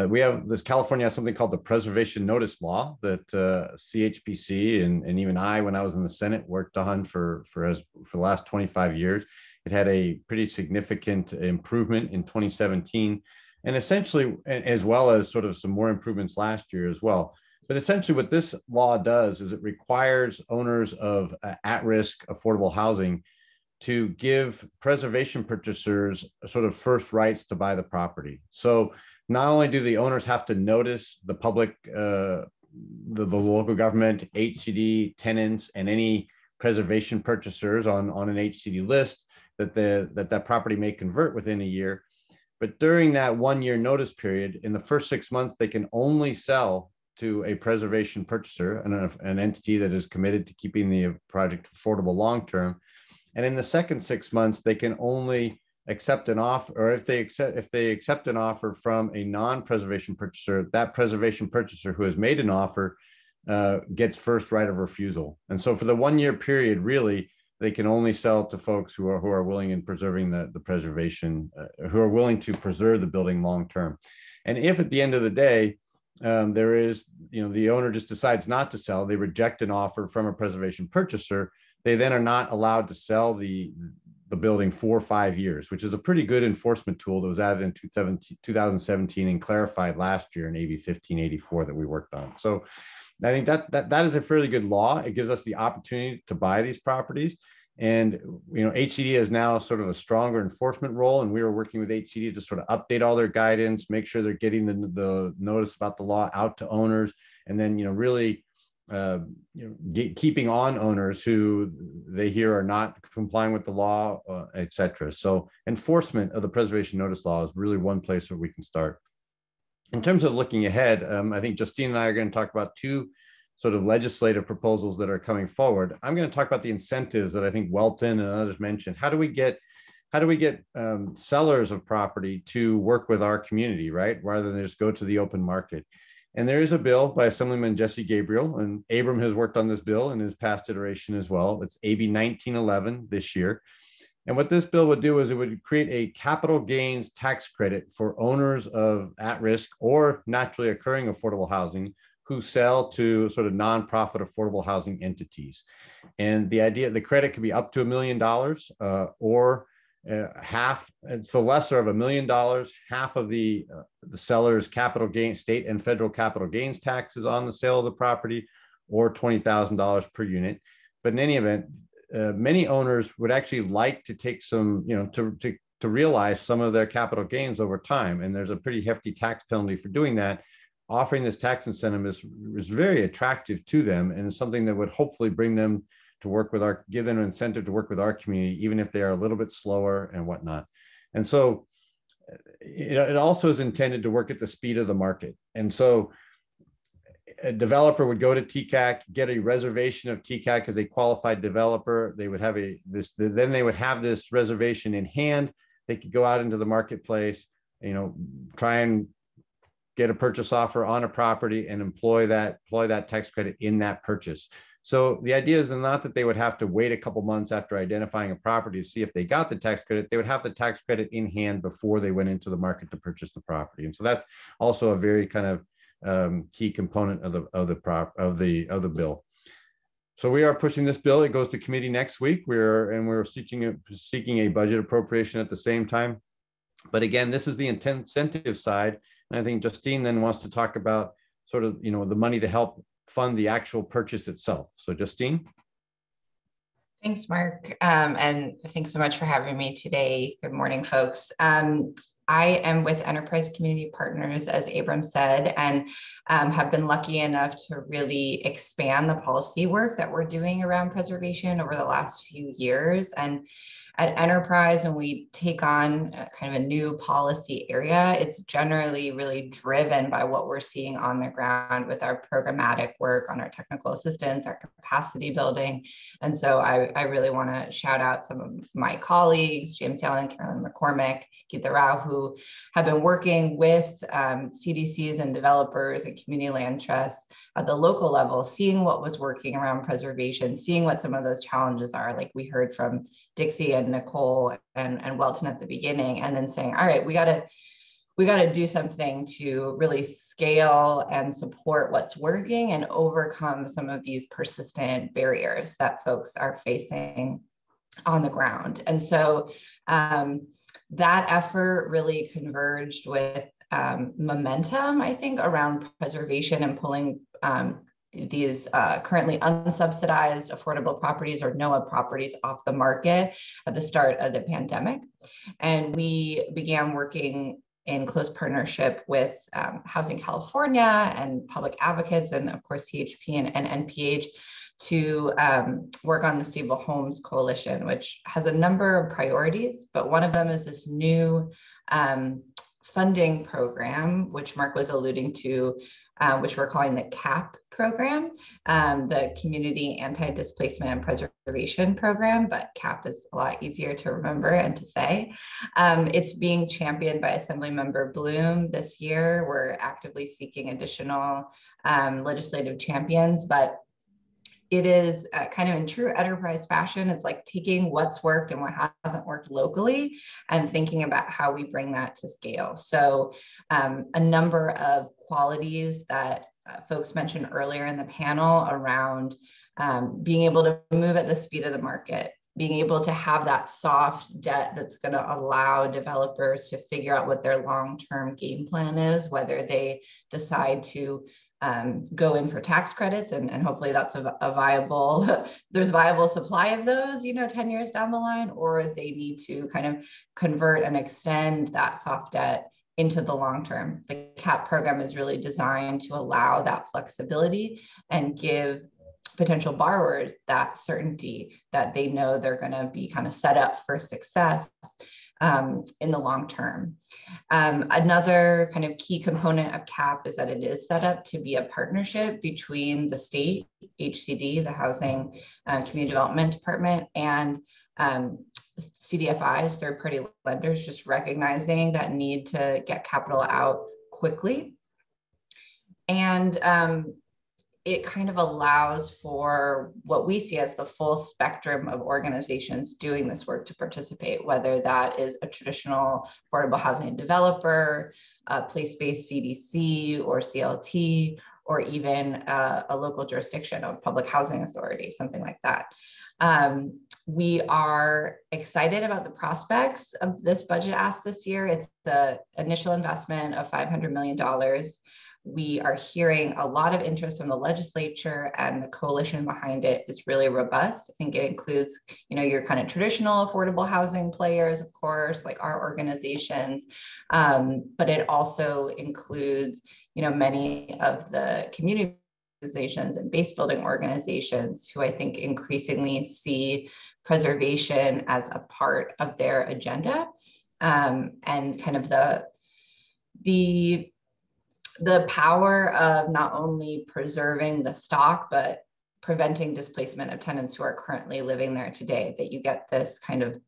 we have California has something called the Preservation Notice Law that CHPC and even I, when I was in the Senate, worked on for the last 25 years. It had a pretty significant improvement in 2017, and essentially, as well as sort of some more improvements last year as well. But essentially what this law does is it requires owners of at-risk affordable housing to give preservation purchasers sort of first rights to buy the property. So not only do the owners have to notice the public, the local government, HCD, tenants, and any preservation purchasers on an HCD list that that property may convert within a year, but during that 1 year notice period, in the first 6 months, they can only sell to a preservation purchaser, an entity that is committed to keeping the project affordable long-term. And in the second 6 months, they can only accept an offer, or if they accept an offer from a non-preservation purchaser, that preservation purchaser who has made an offer gets first right of refusal. And so for the 1 year period, really, they can only sell to folks who are willing in preserving the preservation, who are willing to preserve the building long-term. And if at the end of the day, there is, the owner just decides not to sell, they reject an offer from a preservation purchaser, they then are not allowed to sell the building for 5 years, which is a pretty good enforcement tool that was added in 2017 and clarified last year in AB 1584 that we worked on. So I think that is a fairly good law. It gives us the opportunity to buy these properties. And, HCD has now sort of a stronger enforcement role, and we are working with HCD to sort of update all their guidance, make sure they're getting the notice about the law out to owners, and then, really keeping on owners who they hear are not complying with the law, et cetera. So enforcement of the preservation notice law is really one place where we can start. In terms of looking ahead, I think Justine and I are going to talk about two sort of legislative proposals that are coming forward. I'm going to talk about the incentives that I think Welton and others mentioned. How do we get sellers of property to work with our community, right, rather than just go to the open market? And there is a bill by Assemblyman Jesse Gabriel, and Abram has worked on this bill in his past iteration as well. It's AB 1911 this year. And what this bill would do is it would create a capital gains tax credit for owners of at-risk or naturally occurring affordable housing who sell to sort of nonprofit affordable housing entities. And the idea, the credit could be up to $1 million or half, it's the lesser of $1 million, half of the seller's capital gain, state and federal capital gains taxes on the sale of the property, or $20,000 per unit. But in any event, many owners would actually like to take some, to realize some of their capital gains over time. And there's a pretty hefty tax penalty for doing that. Offering this tax incentive is very attractive to them, and is something that would hopefully bring them to work with give them an incentive to work with our community, even if they are a little bit slower and whatnot. And so it also is intended to work at the speed of the market. And so a developer would go to TCAC, get a reservation of TCAC as a qualified developer. They would have then they would have this reservation in hand. They could go out into the marketplace, try and get a purchase offer on a property and employ that tax credit in that purchase. So the idea is not that they would have to wait a couple months after identifying a property to see if they got the tax credit. They would have the tax credit in hand before they went into the market to purchase the property. And so that's also a very kind of key component of the bill. So we are pushing this bill. It goes to committee next week. We're seeking a budget appropriation at the same time. But again, this is the incentive side. And I think Justine then wants to talk about sort of, the money to help fund the actual purchase itself. So Justine. Thanks, Mark. And thanks so much for having me today. Good morning, folks. I am with Enterprise Community Partners, as Abram said, and have been lucky enough to really expand the policy work that we're doing around preservation over the last few years. And at Enterprise, when we take on kind of a new policy area, it's generally really driven by what we're seeing on the ground with our programmatic work on our technical assistance, our capacity building. And so I really want to shout out some of my colleagues, James Allen, Carolyn McCormick, Geeta Rao, who who have been working with CDCs and developers and community land trusts at the local level, seeing what was working around preservation, seeing what some of those challenges are, like we heard from Dixie and Nicole and Welton at the beginning, and then saying, all right, we got to do something to really scale and support what's working and overcome some of these persistent barriers that folks are facing on the ground. And so that effort really converged with momentum, I think, around preservation and pulling these currently unsubsidized affordable properties or NOAA properties off the market at the start of the pandemic. And we began working in close partnership with Housing California and public advocates, and of course CHP and NPH, to work on the Stable Homes Coalition, which has a number of priorities, but one of them is this new funding program, which Mark was alluding to, which we're calling the CAP program, the Community Anti-Displacement and Preservation Program, but CAP is a lot easier to remember and to say. It's being championed by Assemblymember Bloom this year. We're actively seeking additional legislative champions, but it is kind of in true enterprise fashion. It's like taking what's worked and what hasn't worked locally and thinking about how we bring that to scale. So a number of qualities that folks mentioned earlier in the panel around being able to move at the speed of the market, being able to have that soft debt that's going to allow developers to figure out what their long-term game plan is, whether they decide to go in for tax credits, and hopefully that's a viable, there's a viable supply of those, 10 years down the line, or they need to kind of convert and extend that soft debt into the long term. The CAP program is really designed to allow that flexibility and give potential borrowers that certainty that they know they're going to be kind of set up for success in the long term. Another kind of key component of CAP is that it is set up to be a partnership between the state, HCD, the Housing Community Development Department, and CDFIs, third-party lenders, just recognizing that need to get capital out quickly. And it kind of allows for what we see as the full spectrum of organizations doing this work to participate, whether that is a traditional affordable housing developer, a place-based CDC or CLT, or even a local jurisdiction, a public housing authority, something like that. We are excited about the prospects of this budget ask this year. It's the initial investment of $500 million. We are hearing a lot of interest from the legislature, and the coalition behind it is really robust. I think it includes, your kind of traditional affordable housing players, of course, like our organizations, but it also includes, many of the community organizations and base building organizations who I think increasingly see preservation as a part of their agenda, and kind of the power of not only preserving the stock, but preventing displacement of tenants who are currently living there today, that you get this kind of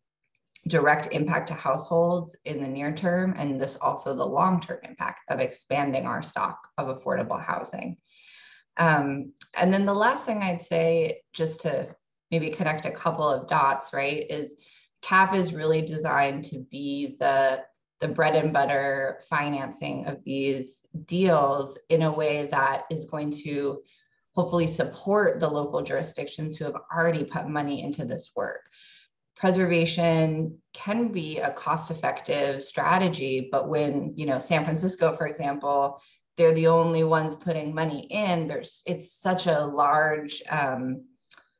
direct impact to households in the near term, and this also the long-term impact of expanding our stock of affordable housing. And then the last thing I'd say, just to maybe connect a couple of dots, right, is CAP is really designed to be the bread and butter financing of these deals in a way that is going to hopefully support the local jurisdictions who have already put money into this work. Preservation can be a cost-effective strategy, but when, San Francisco, for example, they're the only ones putting money in, it's such a large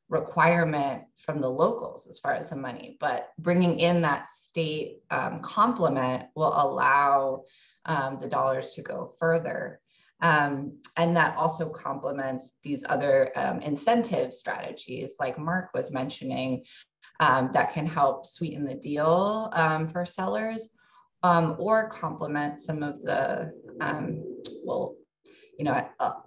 requirement from the locals as far as the money, but bringing in that state complement will allow the dollars to go further. And that also complements these other incentive strategies, like Mark was mentioning, that can help sweeten the deal for sellers, or complement some of the,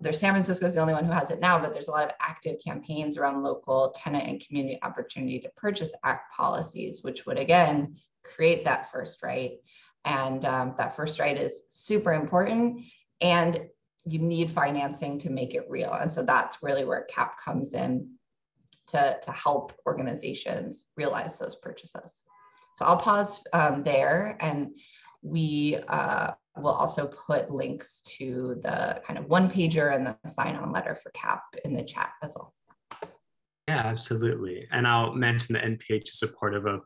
there's San Francisco is the only one who has it now, but there's a lot of active campaigns around local tenant and community opportunity to purchase act policies, which would again create that first right And that first right is super important, and you need financing to make it real. And so that's really where CAP comes in to help organizations realize those purchases. So I'll pause there, and we will also put links to the kind of one pager and the sign-on letter for CAP in the chat as well. Yeah, absolutely. And I'll mention that NPH is supportive of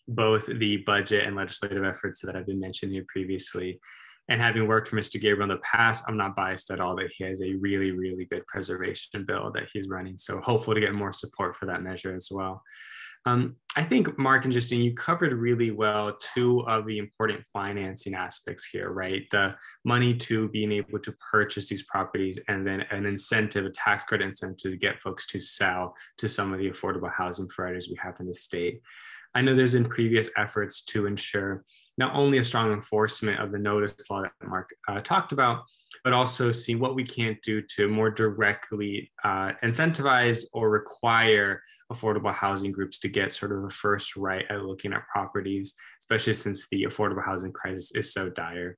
both the budget and legislative efforts that have been mentioned here previously. And having worked for Mr. Gabriel in the past, I'm not biased at all that he has a really, really good preservation bill that he's running. So hopeful to get more support for that measure as well. I think Mark and Justine, you covered really well two of the important financing aspects here, right? The money to being able to purchase these properties, and then an incentive, a tax credit incentive to get folks to sell to some of the affordable housing providers we have in the state. I know there's been previous efforts to ensure not only a strong enforcement of the notice law that Mark talked about, but also see what we can't do to more directly incentivize or require affordable housing groups to get sort of a first right at looking at properties, especially since the affordable housing crisis is so dire.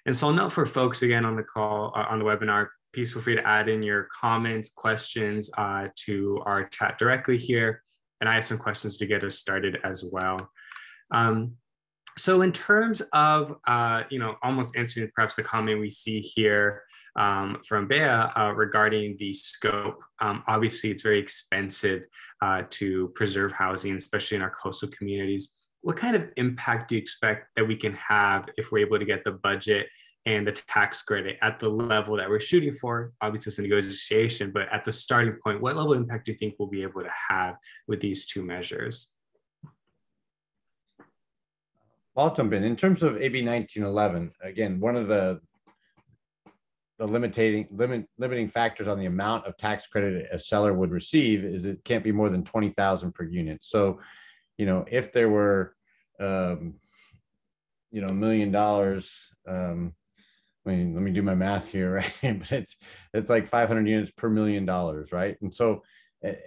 And so I'll note for folks again on the call, on the webinar, please feel free to add in your comments, questions to our chat directly here. And I have some questions to get us started as well. So in terms of, almost answering perhaps the comment we see here from Bea regarding the scope, obviously it's very expensive to preserve housing, especially in our coastal communities. What kind of impact do you expect that we can have if we're able to get the budget and the tax credit at the level that we're shooting for? Obviously it's a negotiation, but at the starting point, what level of impact do you think we'll be able to have with these two measures? I'll jump in. In terms of AB 1911, again, one of the limiting factors on the amount of tax credit a seller would receive is it can't be more than 20,000 per unit. So, if there were, $1 million, let me do my math here, right? But it's like 500 units per $1 million, right? And so,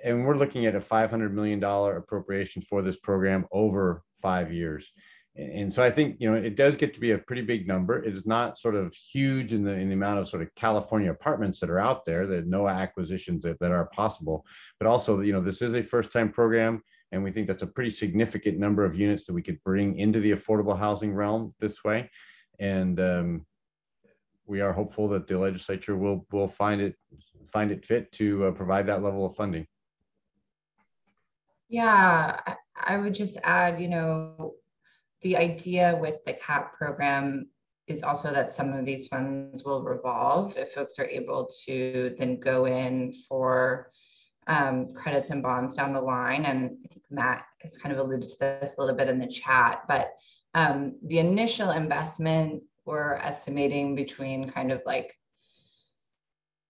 and we're looking at a $500 million appropriation for this program over 5 years. And so I think, it does get to be a pretty big number. It is not sort of huge in the amount of sort of California apartments that are out there, the NOAA acquisitions that are possible. But also, this is a first-time program, and we think that's a pretty significant number of units that we could bring into the affordable housing realm this way. And we are hopeful that the legislature will find it fit to provide that level of funding. Yeah, I would just add, the idea with the CAP program is also that some of these funds will revolve if folks are able to then go in for credits and bonds down the line. And I think Matt has kind of alluded to this a little bit in the chat, but the initial investment, we're estimating between kind of like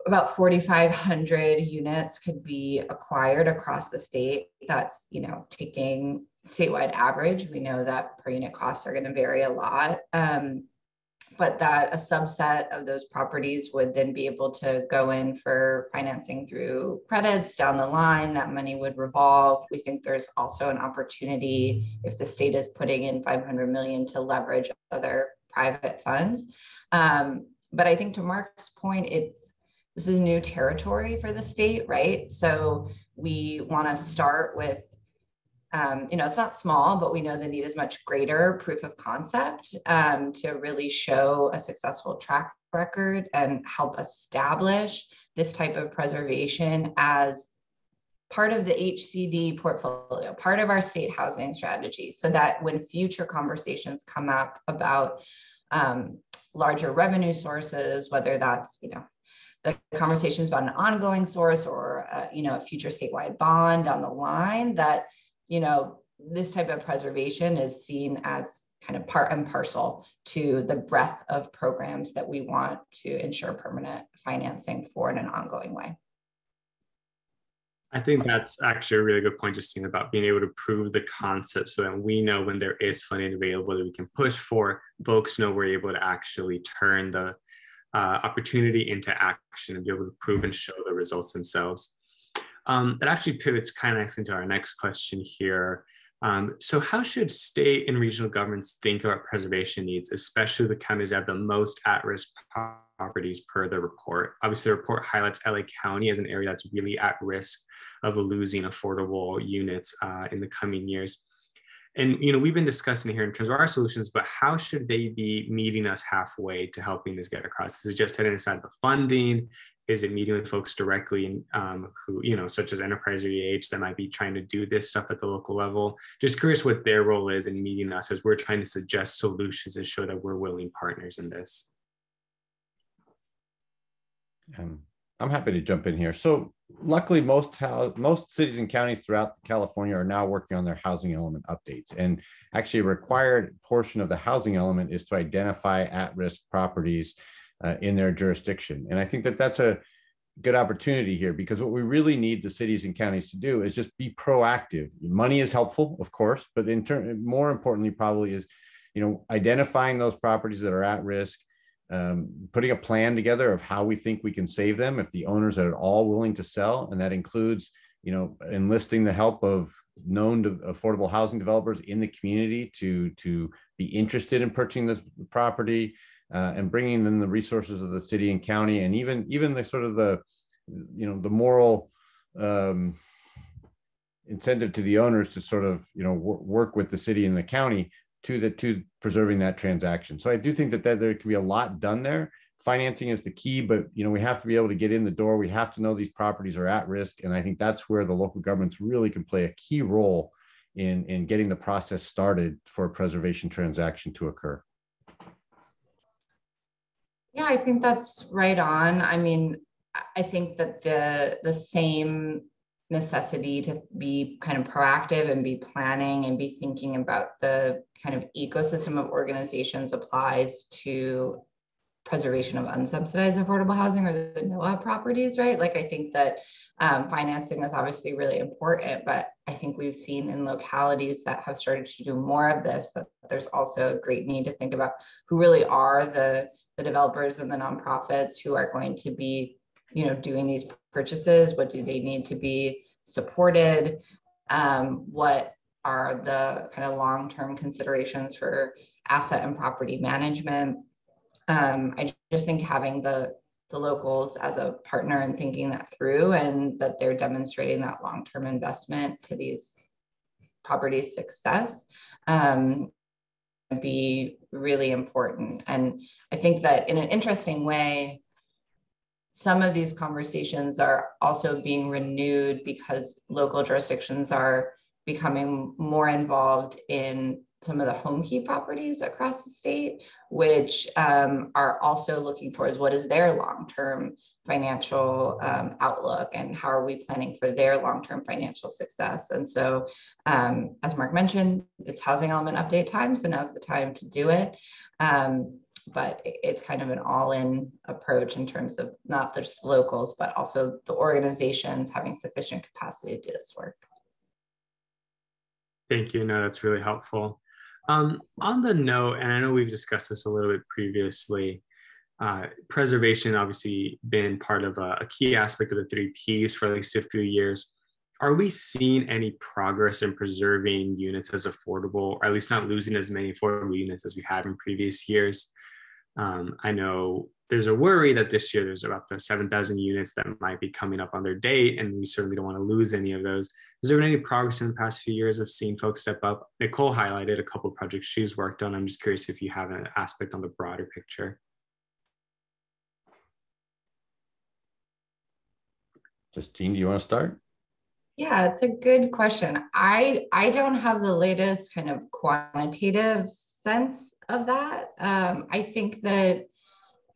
about 4,500 units could be acquired across the state. That's, taking statewide average. We know that per unit costs are going to vary a lot, but that a subset of those properties would then be able to go in for financing through credits down the line. That money would revolve. We think there's also an opportunity if the state is putting in $500 million to leverage other private funds. But I think to Mark's point, this is new territory for the state, right? So we want to start with, it's not small, but we know the need is much greater proof of concept to really show a successful track record and help establish this type of preservation as part of the HCD portfolio, part of our state housing strategy, so that when future conversations come up about larger revenue sources, whether that's, the conversations about an ongoing source or, a future statewide bond down the line, that, this type of preservation is seen as kind of part and parcel to the breadth of programs that we want to ensure permanent financing for in an ongoing way. I think that's actually a really good point, Justine, about being able to prove the concept so that we know when there is funding available that we can push for, folks know we're able to actually turn the opportunity into action and be able to prove and show the results themselves. That actually pivots kind of next into our next question here. So how should state and regional governments think about preservation needs, especially the counties that have the most at-risk properties per the report? Obviously, the report highlights LA County as an area that's really at risk of losing affordable units in the coming years. And we've been discussing here in terms of our solutions, but how should they be meeting us halfway to helping this get across? Is it just setting aside the funding? Is it meeting with folks directly who, such as Enterprise or EH that might be trying to do this stuff at the local level? Just curious what their role is in meeting us as we're trying to suggest solutions and show that we're willing partners in this. I'm happy to jump in here. So luckily, most cities and counties throughout California are now working on their housing element updates. And actually a required portion of the housing element is to identify at-risk properties in their jurisdiction. And I think that that's a good opportunity here, because what we really need the cities and counties to do is just be proactive. Money is helpful, of course, but more importantly probably is, identifying those properties that are at risk, putting a plan together of how we think we can save them if the owners are at all willing to sell. And that includes, enlisting the help of known affordable housing developers in the community to be interested in purchasing this property, and bringing in the resources of the city and county, and even the sort of the moral incentive to the owners to sort of, work with the city and the county to preserving that transaction. So I do think that there can be a lot done there. Financing is the key, but we have to be able to get in the door. We have to know these properties are at risk, and I think that's where the local governments really can play a key role in getting the process started for a preservation transaction to occur. Yeah, I think that's right on. I mean, I think that the same necessity to be kind of proactive and be planning and be thinking about the kind of ecosystem of organizations applies to preservation of unsubsidized affordable housing or the NOAA properties, right? Like, I think that financing is obviously really important, but I think we've seen in localities that have started to do more of this, that there's also a great need to think about who really are the developers and the nonprofits who are going to be, doing these purchases. What do they need to be supported? What are the kind of long-term considerations for asset and property management? I just think having the locals as a partner and thinking that through, and that they're demonstrating that long-term investment to these properties' success, be really important. And I think that in an interesting way, some of these conversations are also being renewed because local jurisdictions are becoming more involved in some of the home key properties across the state, which are also looking towards what is their long-term financial outlook, and how are we planning for their long-term financial success. And so, as Mark mentioned, it's housing element update time, so now's the time to do it. But it's kind of an all-in approach in terms of not just locals, but also the organizations having sufficient capacity to do this work. Thank you. No, that's really helpful. On the note, and I know we've discussed this a little bit previously, preservation obviously been part of a key aspect of the 3 Ps for at least a few years. Are we seeing any progress in preserving units as affordable, or at least not losing as many affordable units as we had in previous years? I know there's a worry that this year there's about the 7,000 units that might be coming up on their date, and we certainly don't want to lose any of those. Has there been any progress in the past few years of seeing folks step up? Nicole highlighted a couple of projects she's worked on. I'm just curious if you have an aspect on the broader picture. Justine, do you want to start? Yeah, it's a good question. I don't have the latest kind of quantitative sense of that. I think that,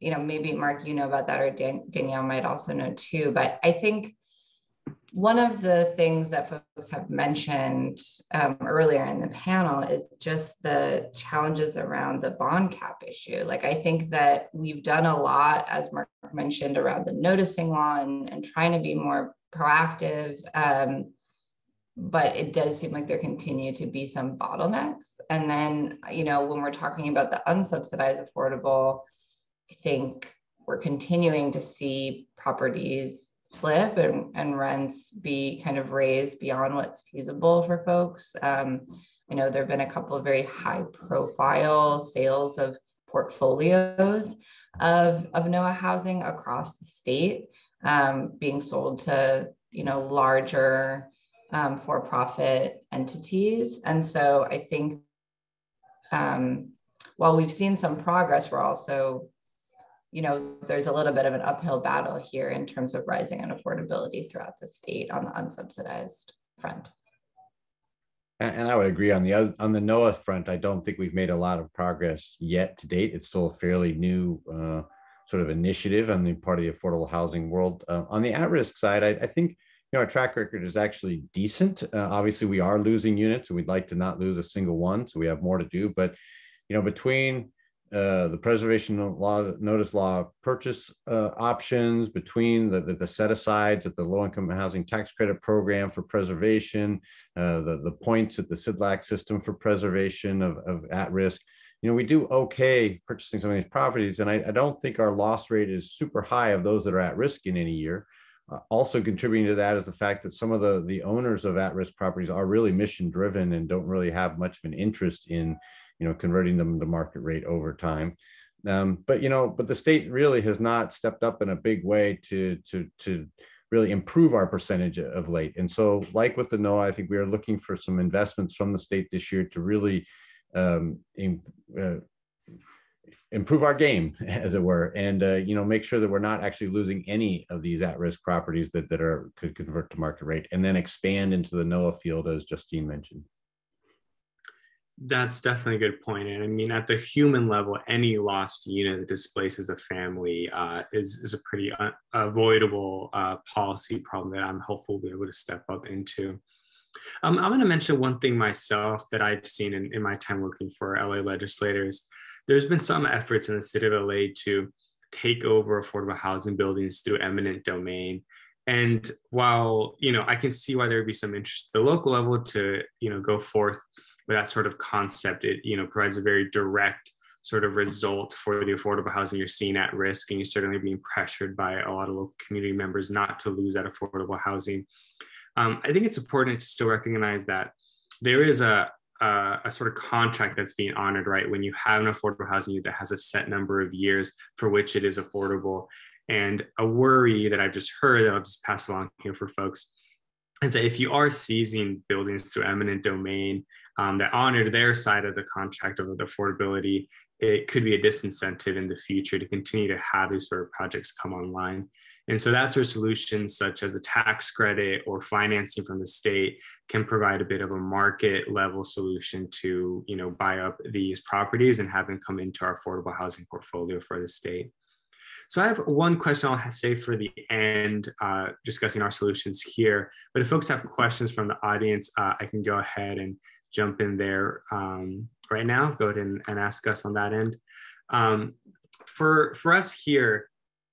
maybe Mark, about that, or Danielle might also know too, but I think one of the things that folks have mentioned earlier in the panel is just the challenges around the bond cap issue. Like, I think that we've done a lot, as Mark mentioned, around the noticing law and trying to be more proactive. But it does seem like there continue to be some bottlenecks. And then, when we're talking about the unsubsidized affordable, I think we're continuing to see properties flip and rents be kind of raised beyond what's feasible for folks. I know there have been a couple of very high profile sales of portfolios of NOAA housing across the state, being sold to, larger for-profit entities. And so I think while we've seen some progress, we're also, there's a little bit of an uphill battle here in terms of rising unaffordability throughout the state on the unsubsidized front. And I would agree on the NOAA front. I don't think we've made a lot of progress yet to date. It's still a fairly new sort of initiative on the part of the affordable housing world. On the at-risk side, I think our track record is actually decent. Obviously, we are losing units, and we'd like to not lose a single one, so we have more to do. But between the preservation notice law purchase options, between the set-asides at the low-income housing tax credit program for preservation, the points at the SIDLAC system for preservation of at-risk, we do okay purchasing some of these properties, and I don't think our loss rate is super high of those that are at risk in any year. Also contributing to that is the fact that some of the owners of at-risk properties are really mission driven and don't really have much of an interest in converting them to market rate over time. But the state really has not stepped up in a big way to really improve our percentage of late. And so, like with the NOAA, I think we are looking for some investments from the state this year to really improve our game, as it were, and make sure that we're not actually losing any of these at-risk properties that could convert to market rate, and then expand into the NOAA field, as Justine mentioned. That's definitely a good point. And I mean, at the human level, any lost unit that displaces a family is a pretty avoidable policy problem that I'm hopeful we'll be able to step up into. I'm going to mention one thing myself that I've seen in my time working for LA legislators. There's been some efforts in the city of LA to take over affordable housing buildings through eminent domain. And while, I can see why there would be some interest at the local level to, go forth with that sort of concept, it, provides a very direct sort of result for the affordable housing you're seeing at risk. And you're certainly being pressured by a lot of local community members not to lose that affordable housing. I think it's important to still recognize that there is a sort of contract that's being honored, right? When you have an affordable housing unit that has a set number of years for which it is affordable. And a worry that I've just heard that I'll just pass along here for folks is that if you are seizing buildings through eminent domain that honored their side of the contract of the affordability, it could be a disincentive in the future to continue to have these sort of projects come online. And so that's where solutions such as a tax credit or financing from the state can provide a bit of a market level solution to, buy up these properties and have them come into our affordable housing portfolio for the state. So I have one question I'll say for the end, discussing our solutions here. But if folks have questions from the audience, I can go ahead and jump in there right now. Go ahead and ask us on that end. For us here,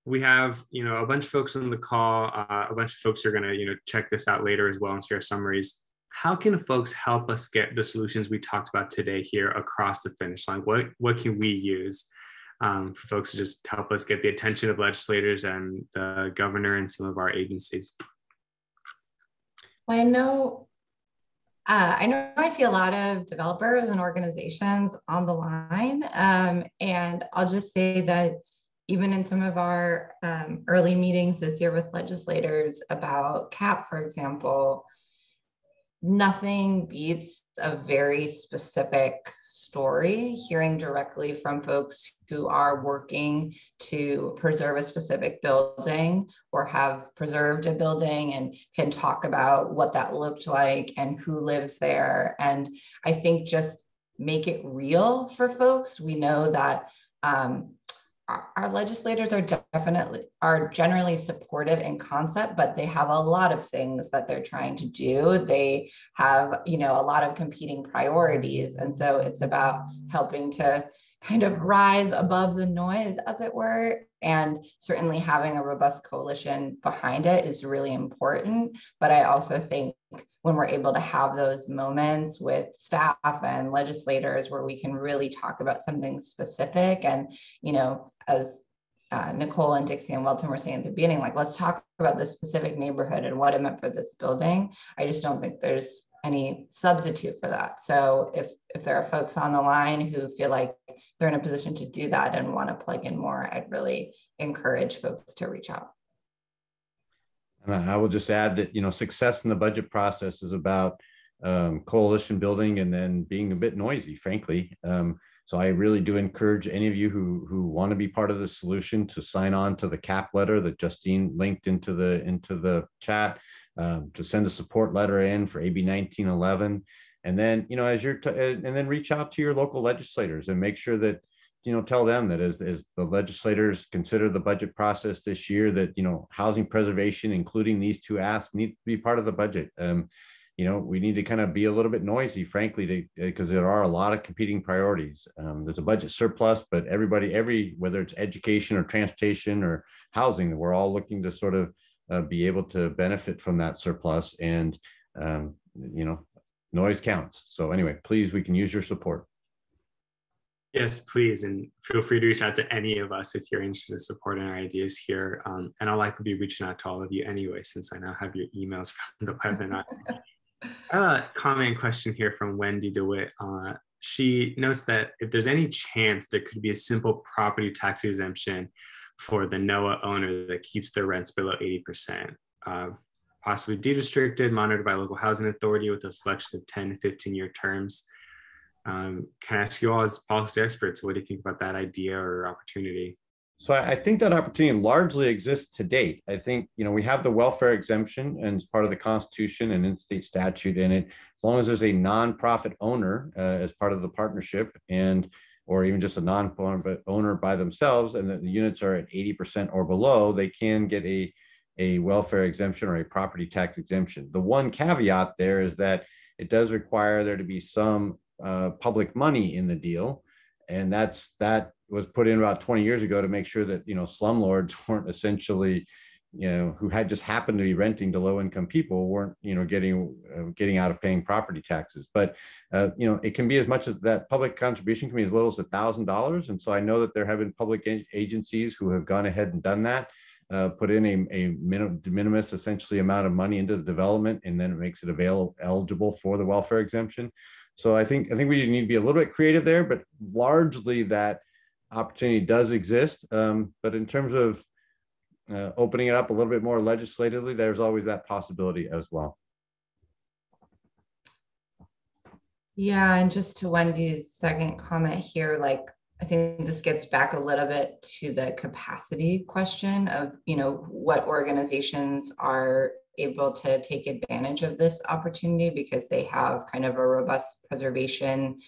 we have a bunch of folks on the call. A bunch of folks are going to check this out later as well and see our summaries. How can folks help us get the solutions we talked about today here across the finish line? What can we use for folks to just help us get the attention of legislators and the governor and some of our agencies? Well, I know I see a lot of developers and organizations on the line, and I'll just say that even in some of our early meetings this year with legislators about CAP, for example, nothing beats a very specific story, hearing directly from folks who are working to preserve a specific building or have preserved a building and can talk about what that looked like and who lives there. And I think just make it real for folks. We know that our legislators are generally supportive in concept, but they have a lot of things that they're trying to do. They have, a lot of competing priorities. And so it's about helping to kind of rise above the noise, as it were. And certainly having a robust coalition behind it is really important. But I also think when we're able to have those moments with staff and legislators where we can really talk about something specific and, as Nicole and Dixie and Welton were saying at the beginning, like, let's talk about this specific neighborhood and what it meant for this building. I just don't think there's any substitute for that. So if there are folks on the line who feel like they're in a position to do that and want to plug in more, I'd really encourage folks to reach out. And I will just add that, you know, success in the budget process is about coalition building and then being a bit noisy, frankly. So I really do encourage any of you who want to be part of the solution to sign on to the CAP letter that Justine linked into the chat, to send a support letter in for AB 1911, and then, you know, as you're and then reach out to your local legislators and make sure that, you know, tell them that as the legislators consider the budget process this year, that, you know, housing preservation, including these two asks, need to be part of the budget. You know, we need to kind of be a little bit noisy, frankly, because there are a lot of competing priorities. There's a budget surplus, but whether it's education or transportation or housing, we're all looking to sort of be able to benefit from that surplus, and you know, noise counts. So anyway, please, we can use your support. Yes, please, and feel free to reach out to any of us if you're interested in supporting our ideas here. And I'll likely be reaching out to all of you anyway, since I now have your emails from the webinar. A comment question here from Wendy DeWitt. She notes that if there's any chance there could be a simple property tax exemption for the NOAA owner that keeps their rents below 80%, possibly deed-restricted, monitored by local housing authority with a selection of 10 to 15-year terms. Can I ask you all as policy experts, what do you think about that idea or opportunity? So I think that opportunity largely exists to date. I think, you know, we have the welfare exemption, and it's part of the Constitution and in-state statute in it. As long as there's a nonprofit owner as part of the partnership, or even just a non-profit owner by themselves, and the units are at 80% or below, they can get a welfare exemption or a property tax exemption. The one caveat there is that it does require there to be some public money in the deal, and that was put in about 20 years ago to make sure that, you know, slumlords weren't essentially, you know, who had just happened to be renting to low-income people, weren't, you know, getting out of paying property taxes. But you know, it can be as much as that public contribution can be as little as $1,000. And so I know that there have been public agencies who have gone ahead and done that, put in a de minimis essentially amount of money into the development, and then it makes it eligible for the welfare exemption. So I think we need to be a little bit creative there, but largely that opportunity does exist. But in terms of opening it up a little bit more legislatively, there's always that possibility as well. Yeah, and just to Wendy's second comment here, like, I think this gets back a little bit to the capacity question of, you know, what organizations are able to take advantage of this opportunity because they have kind of a robust preservation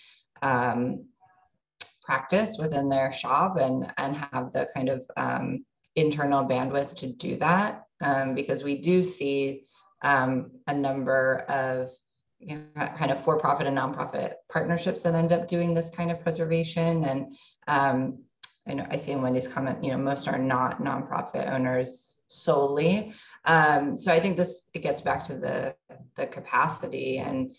practice within their shop and have the kind of internal bandwidth to do that, because we do see a number of, you know, kind of for-profit and nonprofit partnerships that end up doing this kind of preservation. And I know I see in Wendy's comment, you know, most are not nonprofit owners solely. So I think it gets back to the capacity, and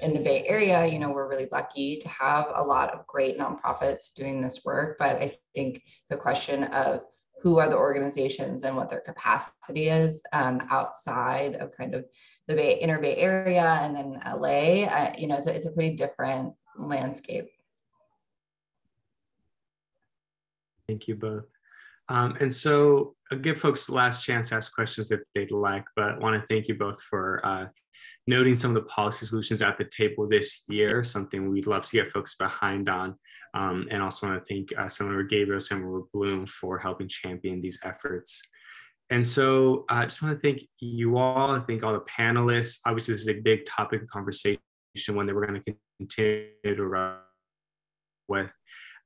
in the Bay Area, you know, we're really lucky to have a lot of great nonprofits doing this work. But I think the question of who are the organizations and what their capacity is outside of kind of the inner Bay Area and then LA, you know, it's a pretty different landscape. Thank you both. And so I'll give folks the last chance to ask questions if they'd like, but I want to thank you both for noting some of the policy solutions at the table this year, something we'd love to get folks behind on. And also want to thank Senator Gabriel, Senator Bloom for helping champion these efforts. And so I just want to thank you all. I thank all the panelists. Obviously, this is a big topic of conversation, one that we're going to continue to run with.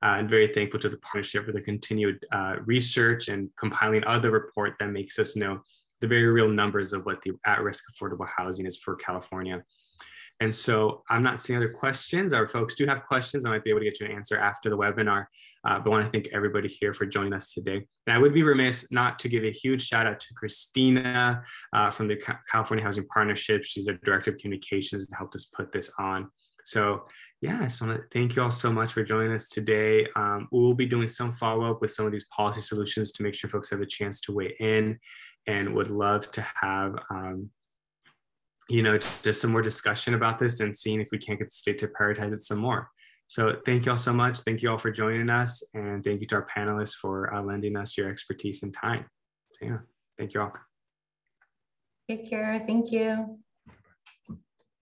And very thankful to the partnership for the continued research and compiling of the report that makes us know the very real numbers of what the at-risk affordable housing is for California. And so I'm not seeing other questions. Our folks do have questions. I might be able to get you an answer after the webinar, but I want to thank everybody here for joining us today. And I would be remiss not to give a huge shout out to Christina from the California Housing Partnership. She's a director of communications and helped us put this on. So yeah, I just want to thank you all so much for joining us today. We'll be doing some follow-up with some of these policy solutions to make sure folks have a chance to weigh in, and would love to have just some more discussion about this and seeing if we can't get the state to prioritize it some more. So thank you all so much. Thank you all for joining us, and thank you to our panelists for lending us your expertise and time. So yeah, thank you all. Take care. Thank you.